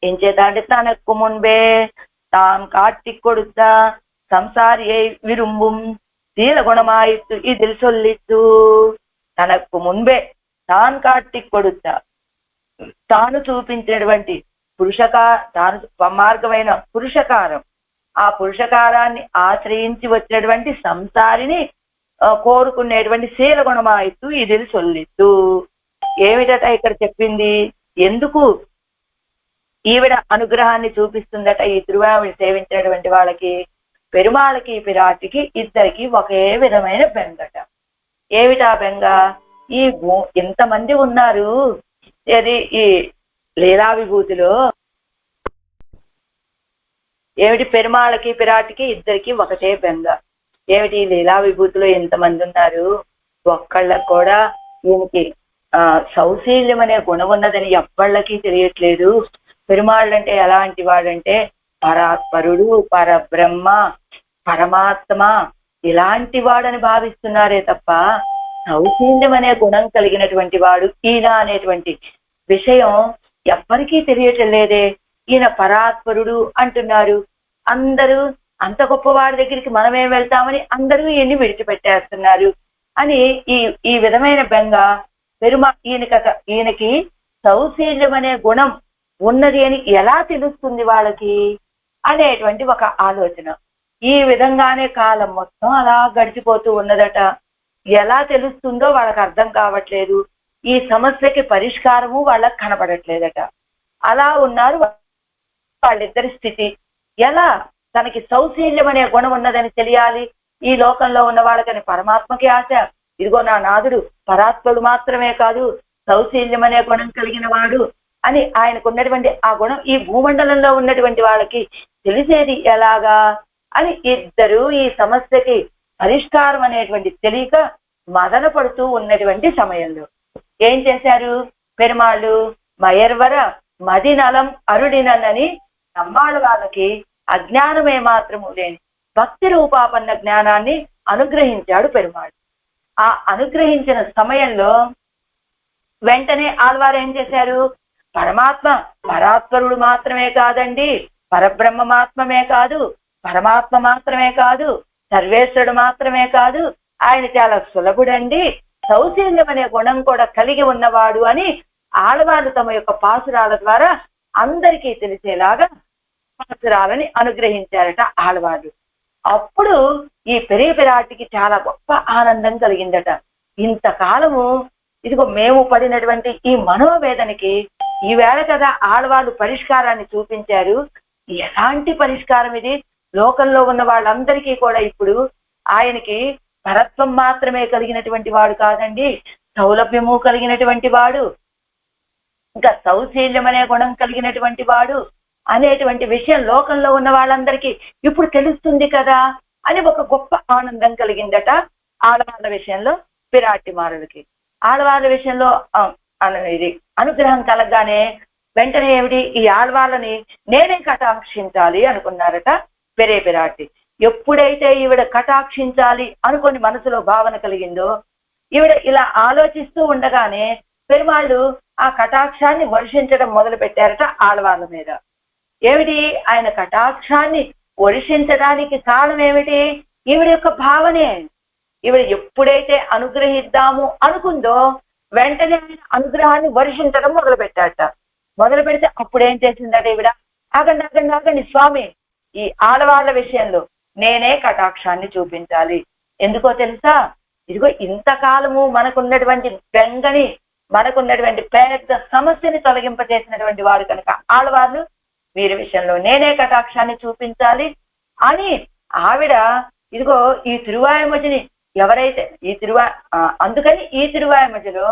ఏం చేత అంటే తనకు మున్బే తాను కాట్టి కొడుతా సంసారియై విరుంబుం శీల గుణమాయిత్తు ఇది సొల్లిత్తు. తనకు మున్బే తాను కాట్టి కొడుతా, తాను చూపించినటువంటి తాను మార్గమైన పురుషకారం, ఆ పురుషకారాన్ని ఆశ్రయించి వచ్చినటువంటి సంసారిని కోరుకునేటువంటి శీల గుణమాయిత్తు ఇది సొల్లిత్తు. ఏమిటట ఇక్కడ చెప్పింది, ఎందుకు ఈవిడ అనుగ్రహాన్ని చూపిస్తుందట ఈ తిరువాయ్మొഴి సేవించినటువంటి వాళ్ళకి, పెరుమాళకి పిరాటికి ఇద్దరికి ఒకే విధమైన బెంగట. ఏమిటా బెంగ, ఈ ఎంతమంది ఉన్నారు అది ఈ లీలా విభూతిలో, ఏమిటి పెరుమాళకి పిరాటికి ఇద్దరికి ఒకటే బెంగ. ఏమిటి లీలా విభూతిలో ఎంతమంది ఉన్నారు, ఒక్కళ్ళకు కూడా ఈయనకి సౌశీల్యం అనే గుణం ఉన్నదని ఎవ్వళ్ళకి తెలియట్లేదు. పెరుమాళ్ళంటే ఎలాంటి వాడంటే పరాత్పరుడు, పరబ్రహ్మ, పరమాత్మ ఇలాంటి వాడని భావిస్తున్నారే తప్ప సౌశీల్యం అనే గుణం కలిగినటువంటి వాడు ఈయన అనేటువంటి విషయం ఎవ్వరికీ తెలియటం లేదే. ఈయన పరాత్పరుడు అంటున్నారు అందరూ. అంత గొప్పవాడి దగ్గరికి మనమేం వెళ్తామని అందరూ ఈయన్ని విడిచిపెట్టేస్తున్నారు అని ఈ ఈ విధమైన బెంగ ఈయనకి సౌశీల్యం అనే గుణం ఉన్నది అని ఎలా తెలుస్తుంది వాళ్ళకి అనేటువంటి ఒక ఆలోచన. ఈ విధంగానే కాలం మొత్తం అలా గడిచిపోతూ ఉన్నదట. ఎలా తెలుస్తుందో వాళ్ళకి అర్థం కావట్లేదు. ఈ సమస్యకి పరిష్కారము వాళ్ళకి కనబడట్లేదట. అలా ఉన్నారు వాళ్ళిద్దరి స్థితి. ఎలా తనకి సౌశీల్యం అనే గుణం ఉన్నదని తెలియాలి ఈ లోకంలో ఉన్న వాళ్ళకని పరమాత్మకి ఆశ. ఇదిగో నా నాదుడు పరాత్ముడు మాత్రమే కాదు సౌశీల్యం అనే గుణం కలిగిన వాడు అని ఆయనకున్నటువంటి ఆ గుణం ఈ భూమండలంలో ఉన్నటువంటి వాళ్ళకి తెలిసేది ఎలాగా అని ఇద్దరు ఈ సమస్యకి పరిష్కారం అనేటువంటి తెలియక మదన పడుతూ ఉన్నటువంటి సమయంలో ఏం చేశారు పెరుమాళ్ళు? మయర్వర మదినలం అరుడినని నమ్మాళ్ళ వాళ్ళకి అజ్ఞానమే మాత్రము లేని భక్తి రూపాపన్న జ్ఞానాన్ని అనుగ్రహించాడు పెరుమాళ్ళు. ఆ అనుగ్రహించిన సమయంలో వెంటనే ఆళ్వారు ఏం చేశారు? పరమాత్మ పరాత్పరుడు మాత్రమే కాదండి, పరబ్రహ్మ మాత్రమే కాదు, పరమాత్మ మాత్రమే కాదు, సర్వేశ్వరుడు మాత్రమే కాదు, ఆయన చాలా సులభుడండి, సౌశీల్యం అనే గుణం కూడా కలిగి ఉన్నవాడు అని ఆడవాళ్ళు తమ యొక్క పాసురాల ద్వారా అందరికీ తెలిసేలాగా పాసురాలని అనుగ్రహించారట ఆడవాళ్ళు. అప్పుడు ఈ పెరియ పిరాటికి చాలా గొప్ప ఆనందం కలిగిందట. ఇంతకాలము ఇదిగో మేము పడినటువంటి ఈ మనోవేదనకి ఈవేళ కదా ఆడవాళ్ళు పరిష్కారాన్ని చూపించారు. ఎలాంటి పరిష్కారం ఇది? లోకంలో ఉన్న వాళ్ళందరికీ కూడా ఇప్పుడు ఆయనకి పరత్వం మాత్రమే కలిగినటువంటి వాడు కాదండి, సౌలభ్యము కలిగినటువంటి వాడు, ఇంకా సౌశీల్యం అనే గుణం కలిగినటువంటి వాడు అనేటువంటి విషయం లోకంలో ఉన్న వాళ్ళందరికీ ఇప్పుడు తెలుస్తుంది కదా అని ఒక గొప్ప ఆనందం కలిగిందట ఆడవాళ్ళ విషయంలో పిరాటిమారులకి. ఆడవాళ్ళ విషయంలో ఇది అనుగ్రహం కలగగానే వెంటనే ఏమిటి ఈ ఆడవాళ్ళని నేనే కటాక్షించాలి అనుకున్నారట పెరే పిరాటి. ఎప్పుడైతే ఈవిడ కటాక్షించాలి అనుకొని మనసులో భావన కలిగిందో ఈవిడ ఇలా ఆలోచిస్తూ ఉండగానే పెరుమాళ్ళు ఆ కటాక్షాన్ని వర్షించడం మొదలు పెట్టారట ఆడవాళ్ళ మీద. ఏమిటి ఆయన కటాక్షాన్ని వర్షించడానికి కారణం ఏమిటి? ఈవిడ యొక్క భావనే. ఈవిడ ఎప్పుడైతే అనుగ్రహిద్దాము అనుకుందో వెంటనే ఆయన అనుగ్రహాన్ని వర్షించడం మొదలు పెట్టారట. మొదలు పెడితే అప్పుడు ఏం చేసిందట ఈవిడ? ఆగండి ఆగండి ఆగండి స్వామి, ఈ ఆడవాళ్ళ విషయంలో నేనే కటాక్షాన్ని చూపించాలి. ఎందుకో తెలుసా? ఇదిగో ఇంతకాలము మనకున్నటువంటి బెంగని, మనకున్నటువంటి పెద్ద సమస్యని తొలగింపజేసినటువంటి వాడు కనుక ఆడవాళ్ళు వీరి విషయంలో నేనే కటాక్షాన్ని చూపించాలి అని ఆవిడ ఇదిగో ఈ తిరువాయమజిని ఎవరైతే అందుకని ఈ తిరువాయమజిలో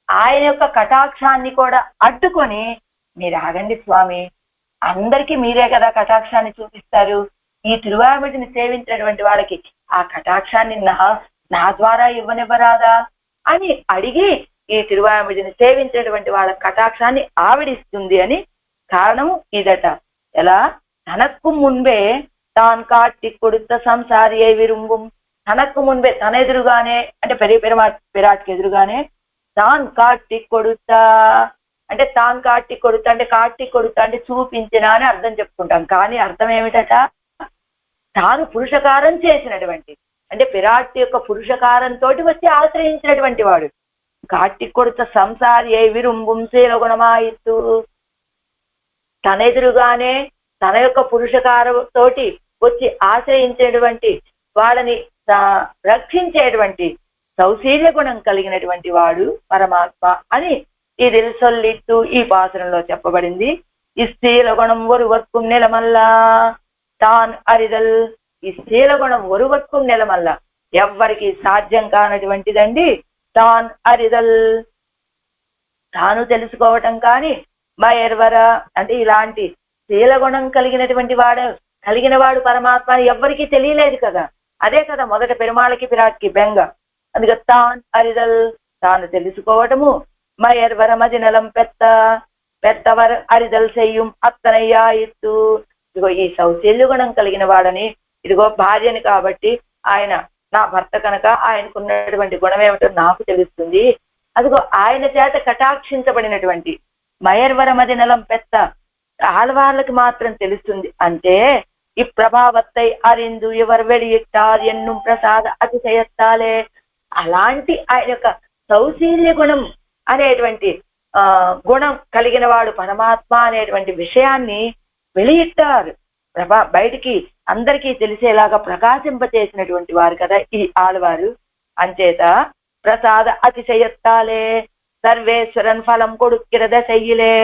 ఆయన యొక్క కటాక్షాన్ని కూడా అడ్డుకొని మీరు ఆగండి స్వామి, అందరికీ మీరే కదా కటాక్షాన్ని చూపిస్తారు, ఈ తిరువాయమజిని సేవించినటువంటి వాళ్ళకి ఆ కటాక్షాన్ని నా ద్వారా ఇవ్వనివ్వరాదా అని అడిగి ఈ తిరువాయమజిని సేవించినటువంటి వాళ్ళ కటాక్షాన్ని ఆవిడిస్తుంది అని కారణము ఇదట. ఎలా? తనకు మున్బే తాన్ కాటి కొడుత సంసారియే విరుంబుం. తనకు మున్బే తన ఎదురుగానే అంటే పిరాటికి ఎదురుగానే తాన్ కాటి కొడుతా అంటే తాన్ కాటి కొడుతా అంటే కాటి కొడుతా అంటే చూపించిన అని అర్థం చెప్పుకుంటాం. కానీ అర్థం ఏమిటట? తాను పురుషకారం చేసినటువంటి అంటే పిరాటి యొక్క పురుషకారంతో వచ్చి ఆశ్రయించినటువంటి వాడు. కాటి కొడుత సంసారియే విరుంబుం శీలగుణమాయిత్తు. తన ఎదురుగానే తన యొక్క పురుషకారంతో వచ్చి ఆశ్రయించేటువంటి వాళ్ళని రక్షించేటువంటి సౌశీల్య గుణం కలిగినటువంటి వాడు పరమాత్మ అని ఇది సొల్లిట్టు ఈ పాత్రంలో చెప్పబడింది. ఈ శీల గుణం ఒరువత్కు నెలమల్లా తాన్ అరిదల్. ఈ శీల గుణం ఒరువత్కు నెలమల్లా ఎవ్వరికి సాధ్యం కానటువంటిదండి. తాన్ అరిదల్ తాను తెలుసుకోవటం కానీ మయర్వర అంటే ఇలాంటి శీలగుణం కలిగిన వాడు పరమాత్మ ఎవ్వరికీ తెలియలేదు కదా. అదే కదా మొదట పెరుమాళకి పిరాటికి బెంగ. అందుకే తాన్ అరిదల్ తాను తెలుసుకోవటము. మయర్వర మదినలం పెత్తవర్ అరిదల్ చెయ్యం అత్తనయ్యా ఇత్తు. ఇదిగో ఈ సౌశల్య గుణం కలిగిన వాడని, ఇదిగో భార్యని కాబట్టి ఆయన నా భర్త కనుక ఆయనకున్నటువంటి గుణం ఏమిటో నాకు తెలుస్తుంది. అదిగో ఆయన చేత కటాక్షించబడినటువంటి మయర్వరమది నలం పెత్త ఆళ్వార్లకి మాత్రం తెలుస్తుంది. అంటే ఈ ప్రభావత్తై అరిందు ఎవరు వెలియిట్టార్ ఎన్ను ప్రసాద అతిశయత్తాలే. అలాంటి ఆయన యొక్క సౌశీల్య గుణం అనేటువంటి గుణం కలిగిన వాడు పరమాత్మ అనేటువంటి విషయాన్ని వెలియిట్టారు. బయటికి అందరికీ తెలిసేలాగా ప్రకాశింపచేసినటువంటి వారు కదా ఈ ఆళ్వారు. అంచేత ప్రసాద అతిశయత్తాలే సర్వేశ్వరన్ ఫలం కొడుక్కిరద చెయ్యిలే.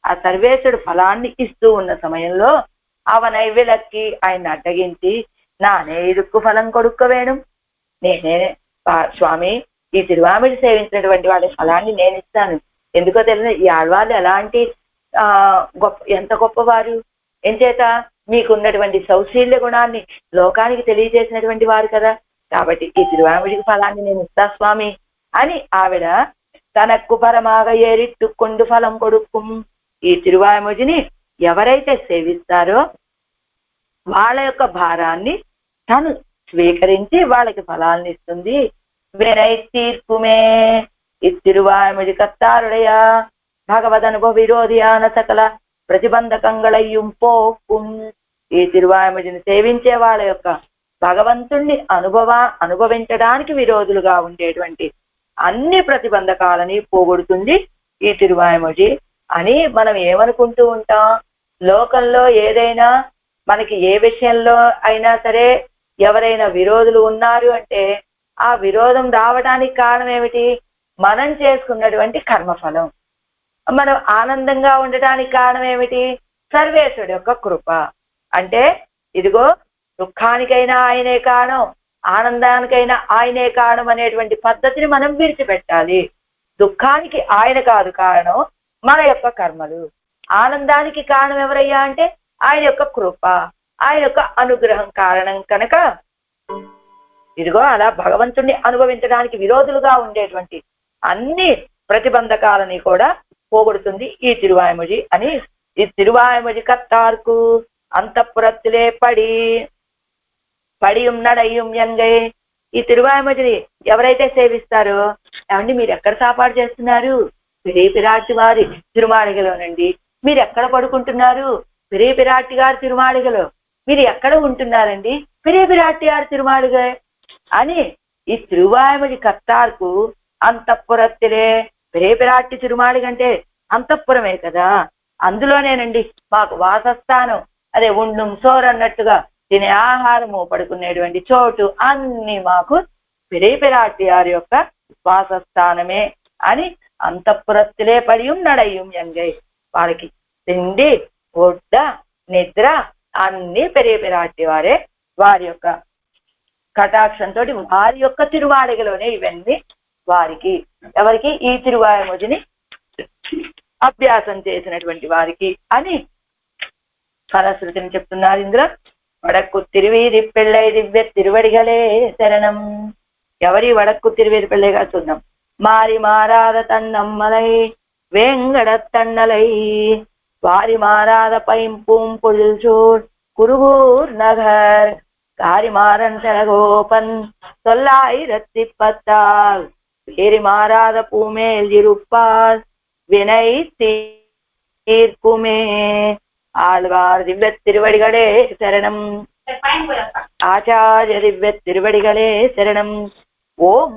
ఆ సర్వేశ్వరుడు ఫలాన్ని ఇస్తూ ఉన్న సమయంలో అవనై విలక్కి ఆయన అడ్డగించి నానే ఇరుక్కు ఫలం కొడుక్క వేణు, నేనే స్వామి ఈ తిరువామిడి సేవించినటువంటి వాడి ఫలాన్ని నేను ఇస్తాను. ఎందుకో తెలియదు ఈ ఆళ్వాళ్ళు ఎలాంటి ఎంత గొప్పవారు. ఎంచేత మీకున్నటువంటి సౌశీల్య గుణాన్ని లోకానికి తెలియజేసినటువంటి వారు కదా, కాబట్టి ఈ తిరువామిడికి ఫలాన్ని నేను ఇస్తా స్వామి అని ఆవిడ తనకు పరమాగ ఏరిట్టు కొండు ఫలం కొడుకుం. ఈ తిరువాముడిని ఎవరైతే సేవిస్తారో వాళ్ళ యొక్క భారాన్ని తను స్వీకరించి వాళ్ళకి ఫలాన్ని ఇస్తుంది. వినై తీర్పుమే ఇత్తిరువామిడి కత్తారుడయా భగవద్ అనుభవ విరోధియాన సకల ప్రతిబంధకంగళయ్యం పోకుం. ఈ తిరువామిడిని సేవించే వాళ్ళ యొక్క భగవంతుణ్ణి అనుభవించడానికి విరోధులుగా ఉండేటువంటి అన్ని ప్రతిబంధకాలని పోగొడుతుంది ఈ తిరువాయిమొഴി అని మనం ఏమనుకుంటూ ఉంటాం. లోకంలో ఏదైనా మనకి ఏ విషయంలో అయినా సరే ఎవరైనా విరోధులు ఉన్నారు అంటే ఆ విరోధం రావడానికి కారణం ఏమిటి? మనం చేసుకున్నటువంటి కర్మఫలం. మనం ఆనందంగా ఉండటానికి కారణం ఏమిటి? సర్వేశ్వరుడు యొక్క కృప. అంటే ఇదిగో దుఃఖానికైనా ఆయనే కారణం, ఆనందానికైనా ఆయనే కారణం అనేటువంటి పద్ధతిని మనం విడిచిపెట్టాలి. దుఃఖానికి ఆయన కాదు కారణం, మన యొక్క కర్మలు. ఆనందానికి కారణం ఎవరయ్యా అంటే ఆయన యొక్క కృప, ఆయన యొక్క అనుగ్రహం కారణం కనుక ఇదిగో అలా భగవంతుణ్ణి అనుభవించడానికి విరోధులుగా ఉండేటువంటి అన్ని ప్రతిబంధకాలని కూడా పోగొడుతుంది ఈ తిరువాయిమొഴി అని. ఈ తిరువాయిమొഴി కత్తార్కు అంతఃపురత్తులే పడియం నడయ్యం ఎంగై. ఈ తిరువాయిమొഴിని ఎవరైతే సేవిస్తారో ఏమండి మీరు ఎక్కడ సాపాటు చేస్తున్నారు? పెరే పిరాటి వారి తిరుమాళిగలోనండి. మీరు ఎక్కడ పడుకుంటున్నారు? పెరే పిరాటి గారి తిరుమాళిగలో. మీరు ఎక్కడ ఉంటున్నారండి? పెరే పిరాటి గారి తిరుమాళిగ అని ఈ తిరువాయిమొഴി కత్తార్కు అంతఃపురత్తులే. పెరే పిరాటి తిరుమాళిగ అంటే అంతఃపురమే కదా, అందులోనేనండి మాకు వాసస్థానం. అదే ఉండు సోర్ అన్నట్టుగా తినే ఆహారము, పడుకునేటువంటి చోటు అన్ని మాకు పెరే పిరాటి వారి యొక్క వాసస్థానమే అని అంతఃపురత్తులే పడియం నడయ్యం ఎంగై. వారికి తిండి, ఒడ్డ, నిద్ర అన్ని పెరే పిరాటి వారే. వారి యొక్క కటాక్షంతో వారి యొక్క తిరువాడిగలోనే ఇవన్నీ వారికి. ఎవరికి? ఈ తిరువాయిమొഴിని అభ్యాసం చేసినటువంటి వారికి అని ఫలశ్రుతిని చెప్తున్నారు ఇందులో. వడక్కు తిరువీధి పెళ్ళై దివ్య తిరువడిగలే శరణం. ఎవరి వడక్కు తిరువీధి పెళ్ళైగా చూద్దాం. మారి మారాద తన్నమ్మలై వేంగడత్తన్నలై వారి మారాద పైంపూం పొడిల్చూర్ కురువూర్ నగర్ కారి మారన్ సెలగోపన్ தொள்ளாயிரத்திப்பத்தால் வேரி மாறாத பூமேல் இருப்பார் வினை தீர்க்குமே. ஆழ்வார் திவ்ய திருவடிகளே சரணம். ஆச்சாரிய திவ்ய திருவடிகளே சரணம். ஓம்